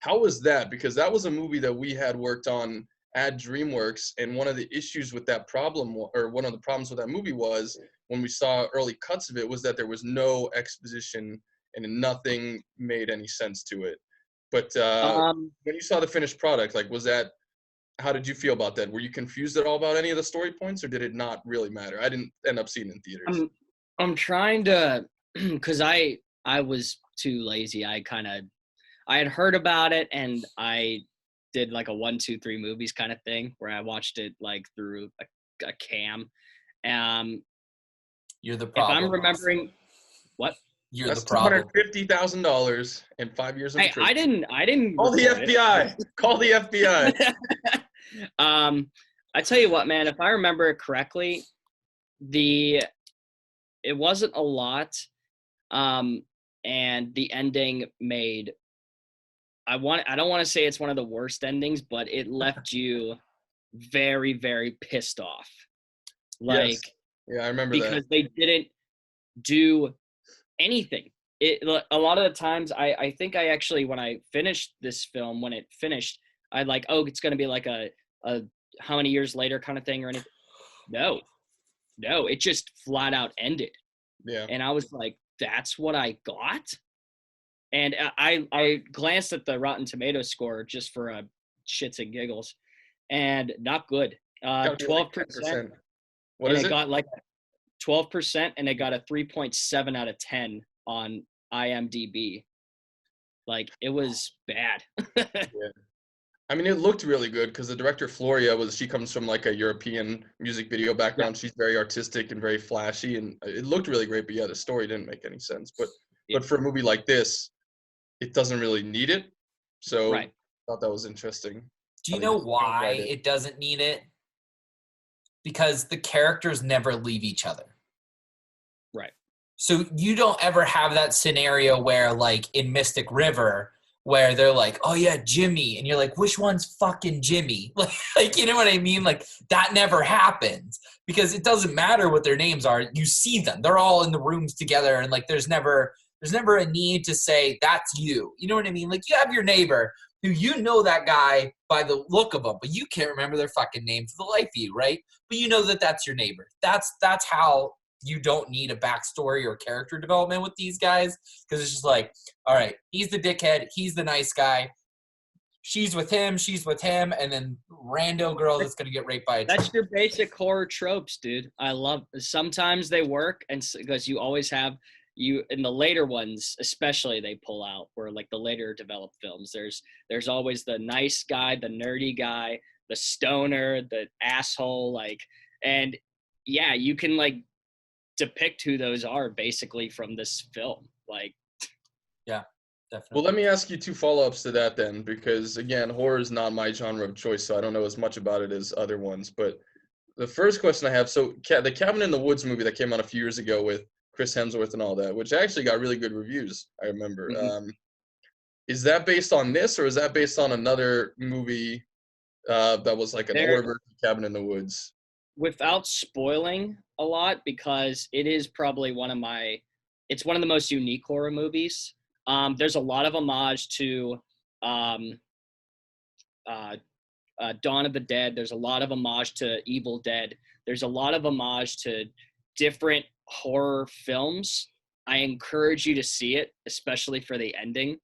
How was that? Because that was a movie that we had worked on at DreamWorks, and one of the issues with that problem, or one of the problems with that movie, was when we saw early cuts of it, was that there was no exposition and nothing made any sense to it. But Um, when you saw the finished product, like, how did you feel about that? Were you confused at all about any of the story points, or did it not really matter? I didn't end up seeing it in theaters. I'm trying to, because I was too lazy. I had heard about it, and I did like a 1, 2, 3 movies kind of thing where I watched it like through a cam. Um, You're the if problem. I'm remembering, what? You're That's the problem. $250,000 and 5 years in Hey, prison. I didn't Call the record it. FBI. Call the FBI. I tell you what, man, if I remember it correctly, it wasn't a lot, and the ending made. I don't want to say it's one of the worst endings, but it left you very, very pissed off. Yes. Like, Yeah, I remember that. because they didn't do anything. A lot of the times, I think I actually, when I finished this film, when it finished, I like, oh, it's going to be like a how many years later kind of thing or anything. No, it just flat out ended. Yeah. And I was like, that's what I got? And I glanced at the Rotten Tomatoes score just for shits and giggles, and not good. Gotta be like 12%. 10%. What And is it it? got like 12%, and it got a 3.7 out of 10 on IMDb. Like, it was bad. Yeah. I mean, it looked really good because the director Floria she comes from like a European music video background. She's very artistic and very flashy, and it looked really great. But yeah, the story didn't make any sense. But for a movie like this, it doesn't really need it. So Right. I thought that was interesting. Do you know why it doesn't need it? Because the characters never leave each other. Right. So you don't ever have that scenario where, like, in Mystic River, where they're like, oh yeah, Jimmy, and you're like, which one's fucking Jimmy? Like, you know what I mean? Like, that never happens because it doesn't matter what their names are. You see them; they're all in the rooms together, and like, there's never a need to say that's you. You know what I mean? Like, you have your neighbor who you know that guy by the look of them, but you can't remember their fucking name for the life of you, right? But you know that that's your neighbor. That's how you don't need a backstory or character development with these guys, because it's just like, all right, he's the dickhead, he's the nice guy, she's with him, and then rando girl that's gonna get raped by a That's truck. your basic horror tropes, dude. I love. Sometimes they work, and because you always have in the later ones, especially, they pull out, where like the later developed films. There's always the nice guy, the nerdy guy, the stoner, the asshole, like, and yeah, you can like depict who those are basically from this film. Like, Yeah, definitely. Well, let me ask you 2 follow-ups to that then, because again, horror is not my genre of choice, so I don't know as much about it as other ones. But the first question I have, so the Cabin in the Woods movie that came out a few years ago with Chris Hemsworth and all that, which actually got really good reviews, I remember. Mhm. Is that based on this, or is that based on another movie that was like an older version of Cabin in the Woods? Without spoiling a lot, because it is probably it's one of the most unique horror movies. There's a lot of homage to Dawn of the Dead. There's a lot of homage to Evil Dead. There's a lot of homage to different horror films. I encourage you to see it, especially for the ending,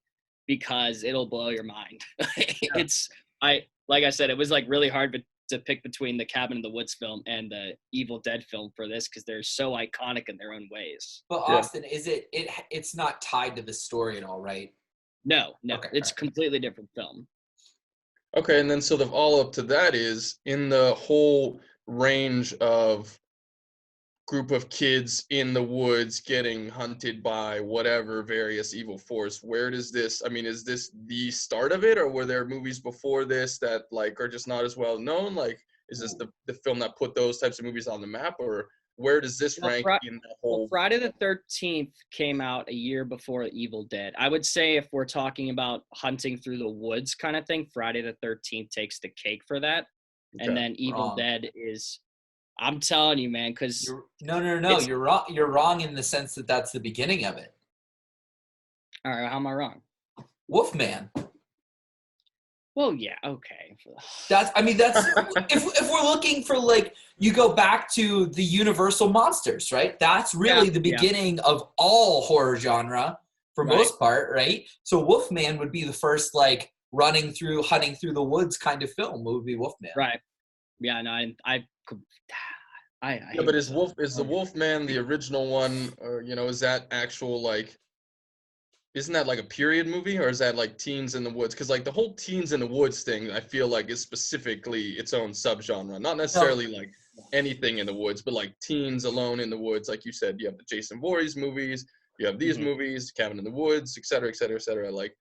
because it'll blow your mind. Like I said, it was like really hard to pick between the Cabin in the Woods film and the Evil Dead film for this, because they're so iconic in their own ways. But Austin, is it's not tied to the story at all, right? No, Okay, it's right. completely different film. Okay, and then so the follow-up to that is, in the whole range of group of kids in the woods getting hunted by whatever various evil force, where does this, I mean, is this the start of it, or were there movies before this that like are just not as well known? Like, is this the film that put those types of movies on the map, or where does this Well, rank in the Well, whole? Friday the 13th came out a year before Evil Dead. I would say if we're talking about hunting through the woods kind of thing, Friday the 13th takes the cake for that. And Okay. then Evil Wrong. Dead is, I'm telling you, man, because No. You're wrong. You're wrong in the sense that that's the beginning of it. all right, how am I wrong? Wolfman. Well, yeah, okay. That's if we're looking for like you go back to the Universal monsters, right? That's really the Yeah. beginning of all horror genre for Right. most part, right? So Wolfman would be the first like hunting through the woods kind of film would be Wolfman. Right. Yeah, no, I Yeah, hate but is the myself. Wolfman the original one, or is that actual like? Isn't that like a period movie, or is that like Teens in the Woods? Because like the whole Teens in the Woods thing, I feel like is specifically its own subgenre. Not necessarily like anything in the woods, but like teens alone in the woods. Like you said, you have the Jason Voorhees movies, you have these movies, Cabin in the Woods, et cetera, et cetera, et cetera. Like,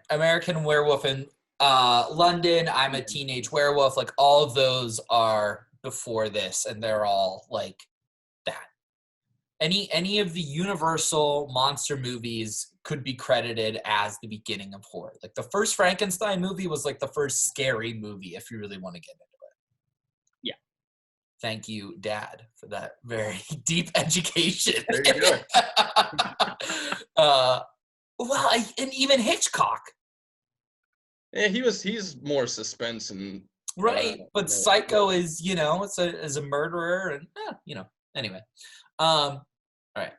American Werewolf in London, I'm a Teenage Werewolf, like all of those are before this, and they're all like that. Any of the Universal monster movies could be credited as the beginning of horror. Like the first Frankenstein movie was like the first scary movie, if you really want to get into it. Yeah. Thank you, Dad, for that very deep education. there you go. And even Hitchcock. Yeah, he's more suspense and Right, but Psycho is, is a murderer, and anyway. All right.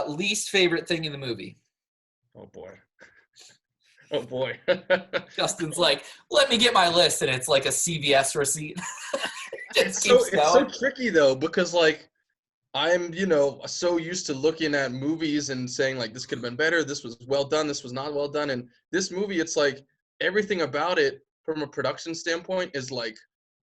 Least favorite thing in the movie. Oh boy. Oh boy. Justin's like, let me get my list, and it's like a CVS receipt. It's so tricky though, because like I'm, so used to looking at movies and saying like this could have been better, this was well done, this was not well done, and this movie, it's like everything about it from a production standpoint is like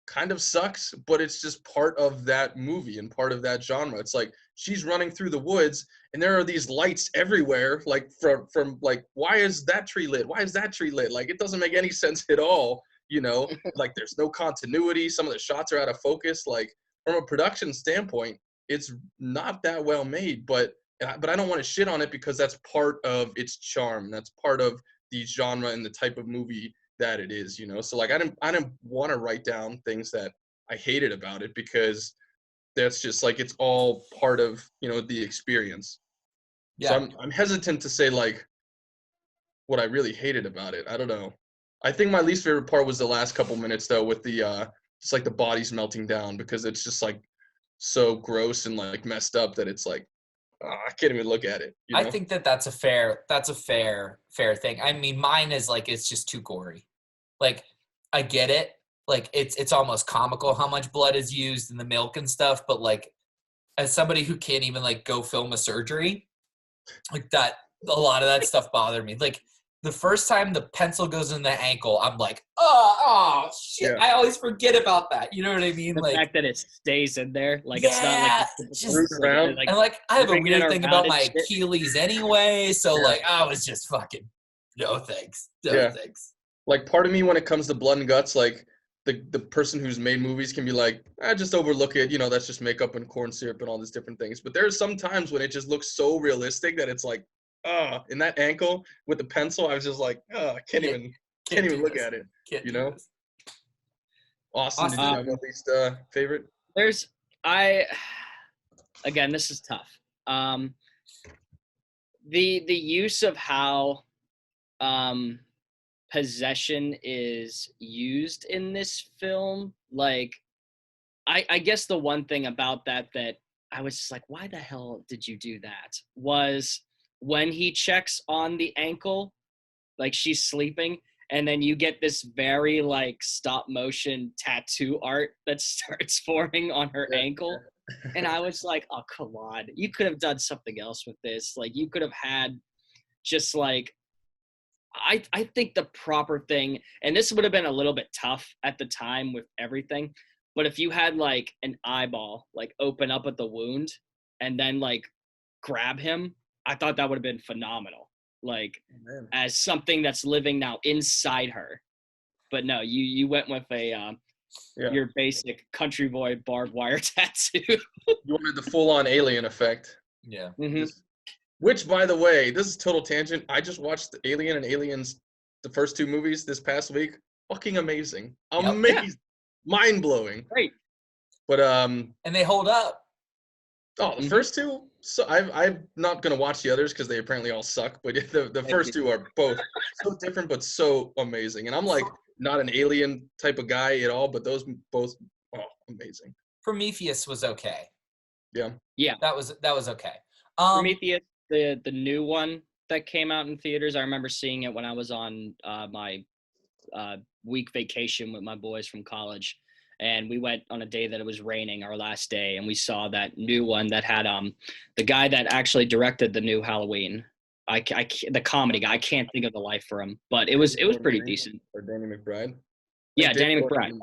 kind of sucks, but it's just part of that movie and part of that genre. It's like she's running through the woods and there are these lights everywhere, like from like, why is that tree lit? Why is that tree lit? Like it doesn't make any sense at all, like there's no continuity. Some of the shots are out of focus. Like from a production standpoint, it's not that well made, but I don't want to shit on it because that's part of its charm. That's part of the genre and the type of movie that it is, so like I didn't want to write down things that I hated about it, because that's just like it's all part of the experience. Yeah. So I'm hesitant to say like what I really hated about it. I don't know. I think my least favorite part was the last couple minutes though, with the just like the bodies melting down, because it's just like so gross and like messed up that it's like I can't even look at it. I think that's a fair thing. I mean, mine is like it's just too gory. Like I get it. Like it's almost comical how much blood is used in the milk and stuff, but like as somebody who can't even like go film a surgery, like that, a lot of that stuff bothered me. Like the first time the pencil goes in the ankle, I'm like, oh shit! Yeah. I always forget about that. You know what I mean? The like fact that it stays in there, like it's not like it's just around. Like, and like I have a weird thing about my Achilles anyway, so like I was just fucking no thanks, thanks. Like part of me, when it comes to blood and guts, like the person who's made movies can be like, just overlook it. That's just makeup and corn syrup and all these different things. But there's some times when it just looks so realistic that it's like, in that ankle with the pencil, I was just like, I can't even look at it. Austin, did you have at least favorite? Again, this is tough. The use of how possession is used in this film, like I guess the one thing about that I was just like, why the hell did you do that, was when he checks on the ankle, like she's sleeping, and then you get this very like stop motion tattoo art that starts forming on her ankle. And I was like, oh, come on. You could have done something else with this. Like you could have had just like, I think the proper thing, and this would have been a little bit tough at the time with everything, but if you had like an eyeball, like open up at the wound and then like grab him, I thought that would have been phenomenal. Like as something that's living now inside her. But no, you went with a Yeah. your basic country boy barbed wire tattoo. You wanted the full-on alien effect. Yeah. Mhm. Which, by the way, this is total tangent. I just watched Alien and Aliens, the first 2 movies this past week. Fucking amazing. Yep. Amazing. Mind-blowing. Great. But And they hold up. the first 2. So I'm not gonna watch the others because they apparently all suck. But the first 2 are both so different but so amazing. And I'm like not an Alien type of guy at all, but those both amazing. Prometheus was okay. Yeah. That was okay. Prometheus, the new one that came out in theaters. I remember seeing it when I was on my week vacation with my boys from college, and we went on a day that it was raining, our last day, and we saw that new one that had the guy that actually directed the new Halloween. The comedy guy. I can't think of the life for him, but it was pretty decent. Or Danny McBride. Yeah, Danny McBride.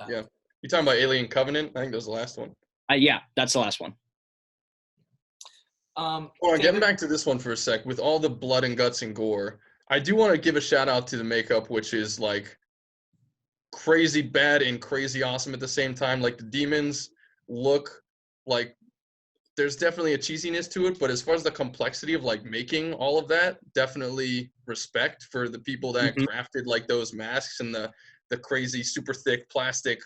Yeah. You talking about Alien Covenant? I think that was the last one. Yeah, that's the last one. Hold on, getting back to this one for a sec. With all the blood and guts and gore, I do want to give a shout out to the makeup, which is like crazy bad and crazy awesome at the same time. Like the demons look like there's definitely a cheesiness to it, but as far as the complexity of like making all of that, definitely respect for the people that crafted like those masks and the crazy super thick plastic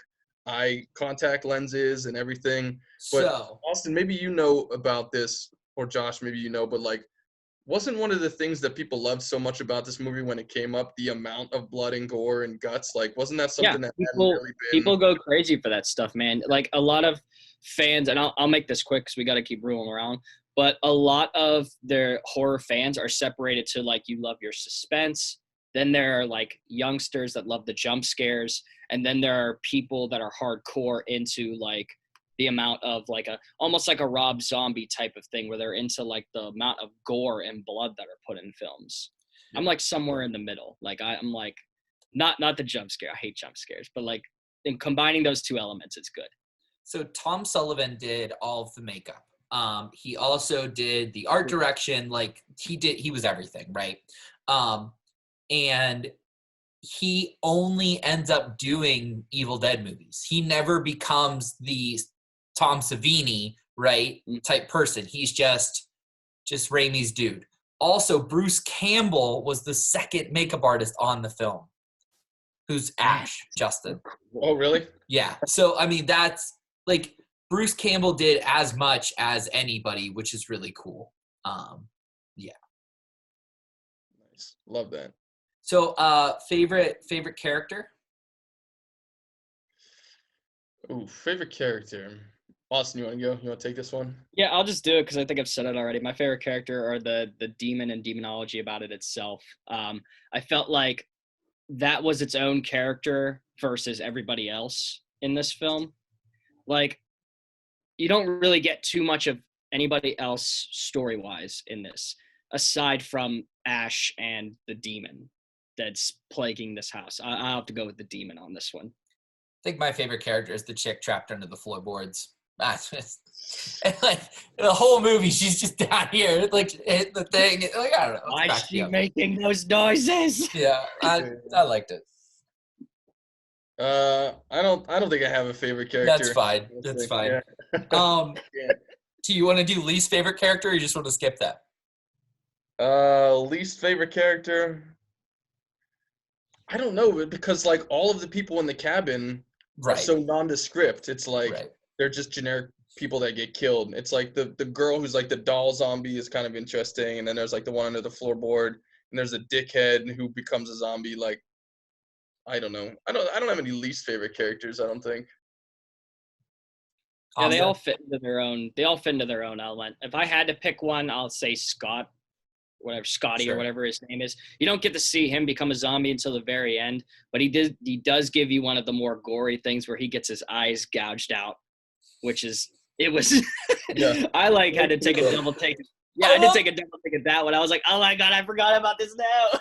eye contact lenses and everything. But So, Austin, maybe you know about this, or Josh, maybe you know, but like, wasn't one of the things that people loved so much about this movie when it came up the amount of blood and gore and guts? Like, wasn't that something that hadn't really been? People go crazy for that stuff, man. Like a lot of fans, and I'll make this quick because we got to keep rolling around. But a lot of their horror fans are separated to like, you love your suspense. Then there are like youngsters that love the jump scares, and then there are people that are hardcore into like the amount of like almost like a Rob Zombie type of thing where they're into like the amount of gore and blood that are put in films. I'm like somewhere in the middle. Like I'm like not the jump scare. I hate jump scares, but like in combining those two elements, it's good. So Tom Sullivan did all of the makeup. He also did the art direction. Like he was everything, right? And he only ends up doing Evil Dead movies. He never becomes the Tom Savini, right, type person. He's just Raimi's dude. Also, Bruce Campbell was the second makeup artist on the film. Who's Ash, Justin. Oh, really? Yeah. So, I mean, that's like Bruce Campbell did as much as anybody, which is really cool. Yeah. Nice. Love that. So, favorite character? Ooh, favorite character. Austin, you want to go? You want to take this one? Yeah, I'll just do it because I think I've said it already. My favorite character are the demon and demonology about it itself. I felt like that was its own character versus everybody else in this film. Like, you don't really get too much of anybody else story-wise in this, aside from Ash and the demon that's plaguing this house. I'll have to go with the demon on this one. I think my favorite character is the chick trapped under the floorboards. And like the whole movie, she's just down here, like hitting the thing. Like I don't know. Why is she making those noises? Yeah, I liked it. I don't think I have a favorite character. That's fine. That's fine. Yeah. Do you want to do least favorite character, or you just want to skip that? Least favorite character. I don't know, because like all of the people in the cabin are so nondescript. It's like they're just generic people that get killed. It's like the girl who's like the doll zombie is kind of interesting, and then there's like the one under the floorboard, and there's a dickhead who becomes a zombie. Like, I don't know. I don't have any least favorite characters, I don't think. Yeah, they all fit into their own. They all fit into their own element. If I had to pick one, I'll say Scott, Scotty or whatever his name is. You don't get to see him become a zombie until the very end, but he does give you one of the more gory things where he gets his eyes gouged out, which is I like had to take a double take. Yeah, I did take a double take at that one. I was like, oh my god, I forgot about this now.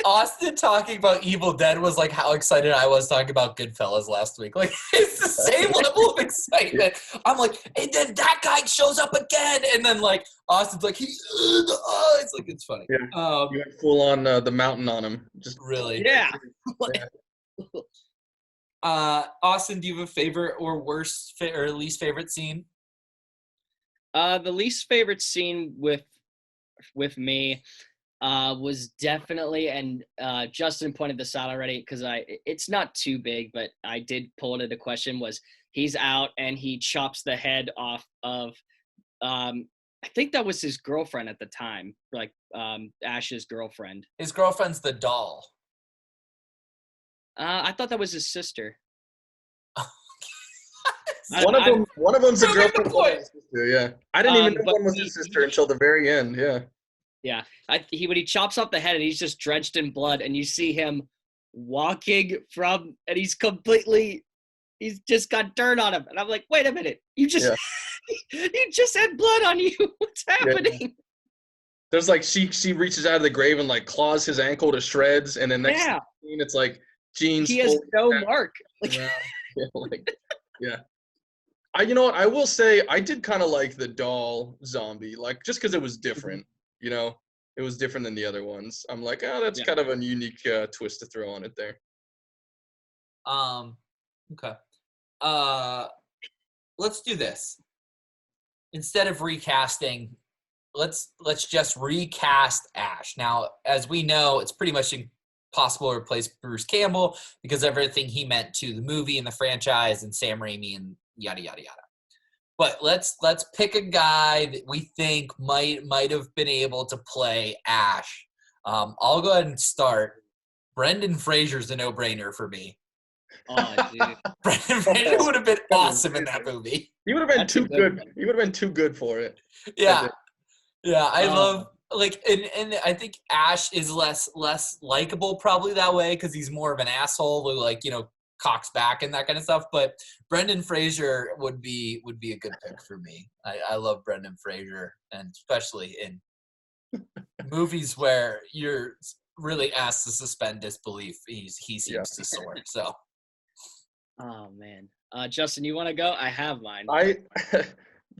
Austin talking about Evil Dead was like how excited I was talking about Goodfellas last week. Like, it's the same level of excitement. I'm like, and then that guy shows up again, and then like Austin's like, it's like it's funny. Yeah. You went full on the mountain on him, just really. Yeah. Austin, do you have a favorite or worst or least favorite scene? The least favorite scene with me was definitely, and Justin pointed this out already because it's not too big, but I did pull it into question, was he's out and he chops the head off of I think that was his girlfriend at the time, like Ash's girlfriend. His girlfriend's the doll. I thought that was his sister. One of them's a Proving the girlfriend. point. His sister, yeah. I didn't even know but one was his sister until the very end. Yeah. Yeah, when he chops off the head and he's just drenched in blood, and you see him walking from, and he's just got dirt on him, and I'm like, wait a minute, you just had blood on you. What's happening? Yeah. There's like she reaches out of the grave and like claws his ankle to shreds, and then next scene it's like jeans. He has no mark. Yeah. You know what? I will say I did kind of like the doll zombie, like just because it was different. You know, it was different than the other ones. I'm like, that's kind of a unique twist to throw on it there. Okay. Let's do this. Instead of recasting, let's just recast Ash. Now, as we know, it's pretty much impossible to replace Bruce Campbell because everything he meant to the movie and the franchise and Sam Raimi and yada yada yada. But let's pick a guy that we think might have been able to play Ash. I'll go ahead and start. Brendan Fraser's a no-brainer for me. Oh, dude. Brendan Fraser would have been awesome in that movie. He would have been too good. He would have been too good for it. Yeah. Yeah, I love and I think Ash is less likable probably that way because he's more of an asshole who cocks back and that kind of stuff. But Brendan Fraser would be a good pick for me. I love Brendan Fraser, and especially in movies where you're really asked to suspend disbelief. He seems to soar. So. Oh man, Justin, you want to go? I have mine.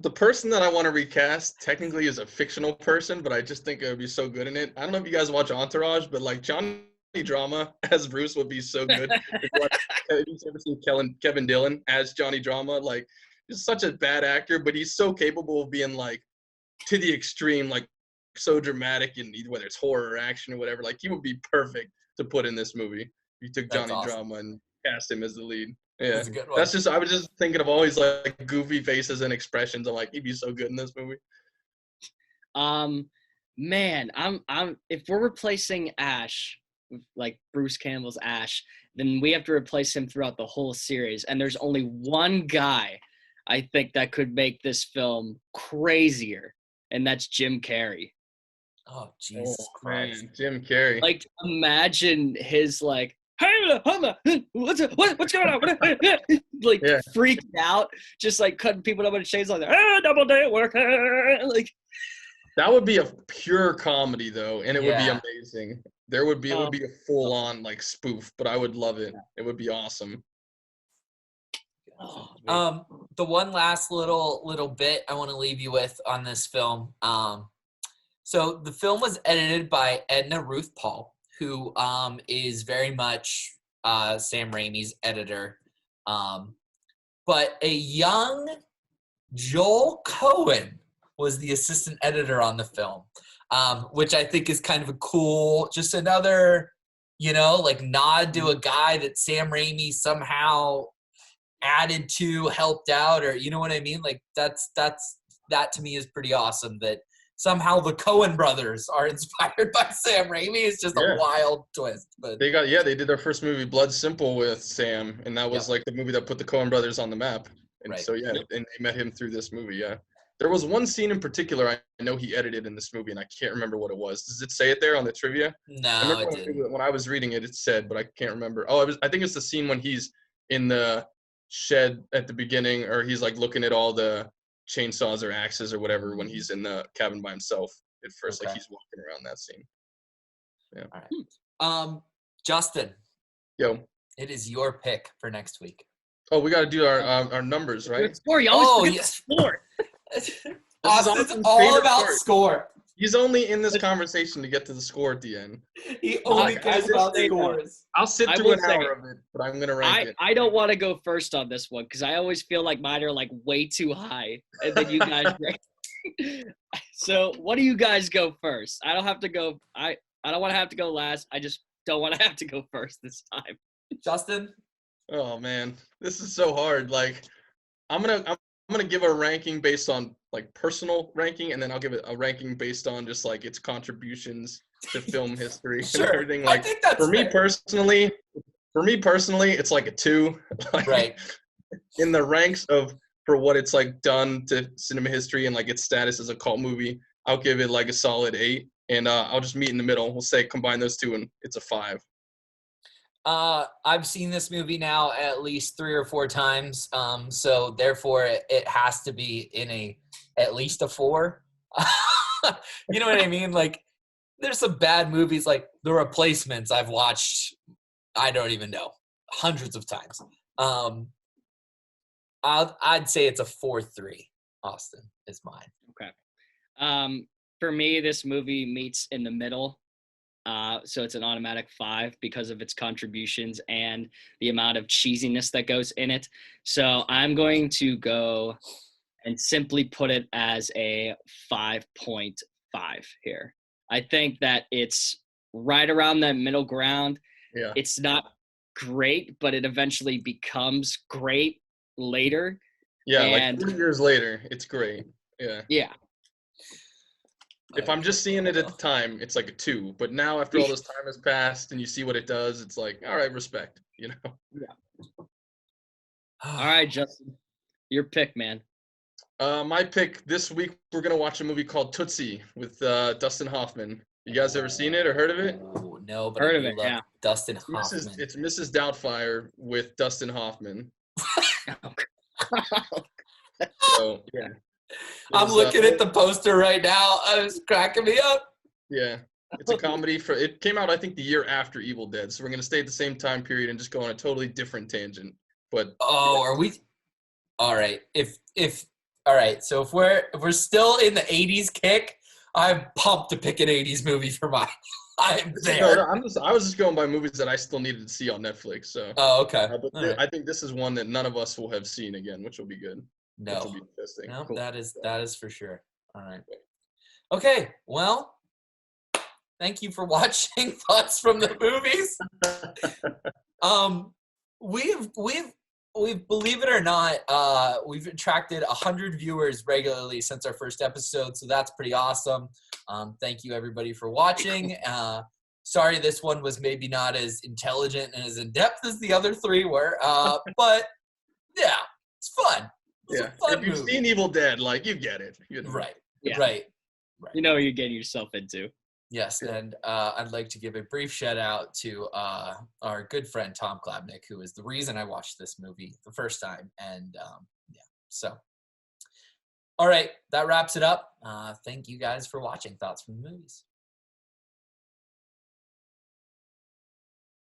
The person that I want to recast technically is a fictional person, but I just think it would be so good in it. I don't know if you guys watch Entourage, but like Johnny Drama as Bruce would be so good. Have you ever seen Kevin Dillon as Johnny Drama? Like, he's such a bad actor, but he's so capable of being like to the extreme, like so dramatic, and whether it's horror or action or whatever. Like, he would be perfect to put in this movie. You took Johnny Drama and cast him as the lead. Yeah, that's a good one. I was just thinking of all his like goofy faces and expressions. I'm like, he'd be so good in this movie. Man, I'm if we're replacing Ash, like Bruce Campbell's Ash, then we have to replace him throughout the whole series. And there's only one guy I think that could make this film crazier, and that's Jim Carrey. Oh, Jesus Christ. Man, Jim Carrey. Like, imagine his like, what's going on? Like, freaked out, just like cutting people up in chains like, double day at work. Like, that would be a pure comedy though, and it would be amazing. It would be a full on like spoof, but I would love it. It would be awesome. The one last little bit I want to leave you with on this film. So the film was edited by Edna Ruth Paul, who is very much Sam Raimi's editor. But a young Joel Cohen was the assistant editor on the film, which I think is kind of a cool, just another, like nod to a guy that Sam Raimi somehow added to, helped out, or you know what I mean? Like that to me is pretty awesome that somehow the Coen brothers are inspired by Sam Raimi. It's just a wild twist. But they did their first movie, Blood Simple, with Sam, and that was like the movie that put the Coen brothers on the map. And so and they met him through this movie. Yeah, there was one scene in particular I know he edited in this movie, and I can't remember what it was. Does it say it there on the trivia? No, it didn't. When I was reading it, it said, but I can't remember. I think it's the scene when he's in the shed at the beginning, or he's like looking at all the chainsaws or axes or whatever when he's in the cabin by himself at first. Like he's walking around that scene. Yeah. All right. Justin. Yo. It is your pick for next week. Oh, we got to do our numbers, right? Score. You always forget the score. Austin's all about score. He's only in this conversation to get to the score at the end. He only I cares will about say, scores. I'll sit I through will an say hour of it, but I'm gonna rank it. I don't want to go first on this one because I always feel like mine are like way too high, and then you guys rank. So what do you guys go first? I don't have to go. I don't want to have to go last. I just don't want to have to go first this time. Justin? Oh man, this is so hard. Like, I'm gonna give a ranking based on like personal ranking, and then I'll give it a ranking based on just like its contributions to film history Sure. and everything. I Like, think that's for me fair. personally, it's like a 2. Like, Right. in the ranks of for what it's like done to cinema history and like its status as a cult movie, I'll give it like a solid 8. And I'll just meet in the middle. We'll say combine those two, and it's a 5. I've seen this movie now at least 3 or 4 times, so therefore it has to be in at least a 4. You know what I mean? Like, there's some bad movies like The Replacements I've watched, I don't even know, hundreds of times. I'd say it's a 4-3. Austin is mine. Okay. For me, this movie meets in the middle. So it's an automatic 5 because of its contributions and the amount of cheesiness that goes in it. So I'm going to go and simply put it as a 5.5 here. I think that it's right around that middle ground. Yeah. It's not great, but it eventually becomes great later. Yeah, And like 3 years later, it's great. Yeah. yeah. If I'm just seeing it at the time, it's like a 2. But now, after all this time has passed and you see what it does, it's like, all right, respect, you know? Yeah. All right, Justin, your pick, man. My pick this week, we're going to watch a movie called Tootsie with Dustin Hoffman. You guys ever seen it or heard of it? Oh, no, but Heard I of do it, love yeah. Dustin Hoffman. It's Mrs. Doubtfire with Dustin Hoffman. So, yeah. I'm looking at the poster right now. It's cracking me up. Yeah. It's a comedy it came out, I think, the year after Evil Dead. So we're going to stay at the same time period and just go on a totally different tangent. But Are we? All right. All right. So if we're still in the 80s kick, I'm pumped to pick an 80s movie for mine. I'm there. No, I was just going by movies that I still needed to see on Netflix. So Oh, okay. But I think this is one that none of us will have seen again, which will be good. No. Which will be interesting. No, Cool. that is for sure. All right. Okay. Well, thank you for watching Thoughts from the Movies. We've believe it or not, we've attracted 100 viewers regularly since our first episode, so that's pretty awesome. Thank you everybody for watching. Sorry this one was maybe not as intelligent and as in depth as the other 3 were, but yeah, it's fun. It's a fun if you've movie. seen Evil Dead, like, you get it. You know? Right. Yeah. Right. You know what you're getting yourself into. Yes, and I'd like to give a brief shout out to our good friend Tom Klabnik, who is the reason I watched this movie the first time. And yeah, so all right, that wraps it up. Thank you guys for watching Thoughts from the Movies.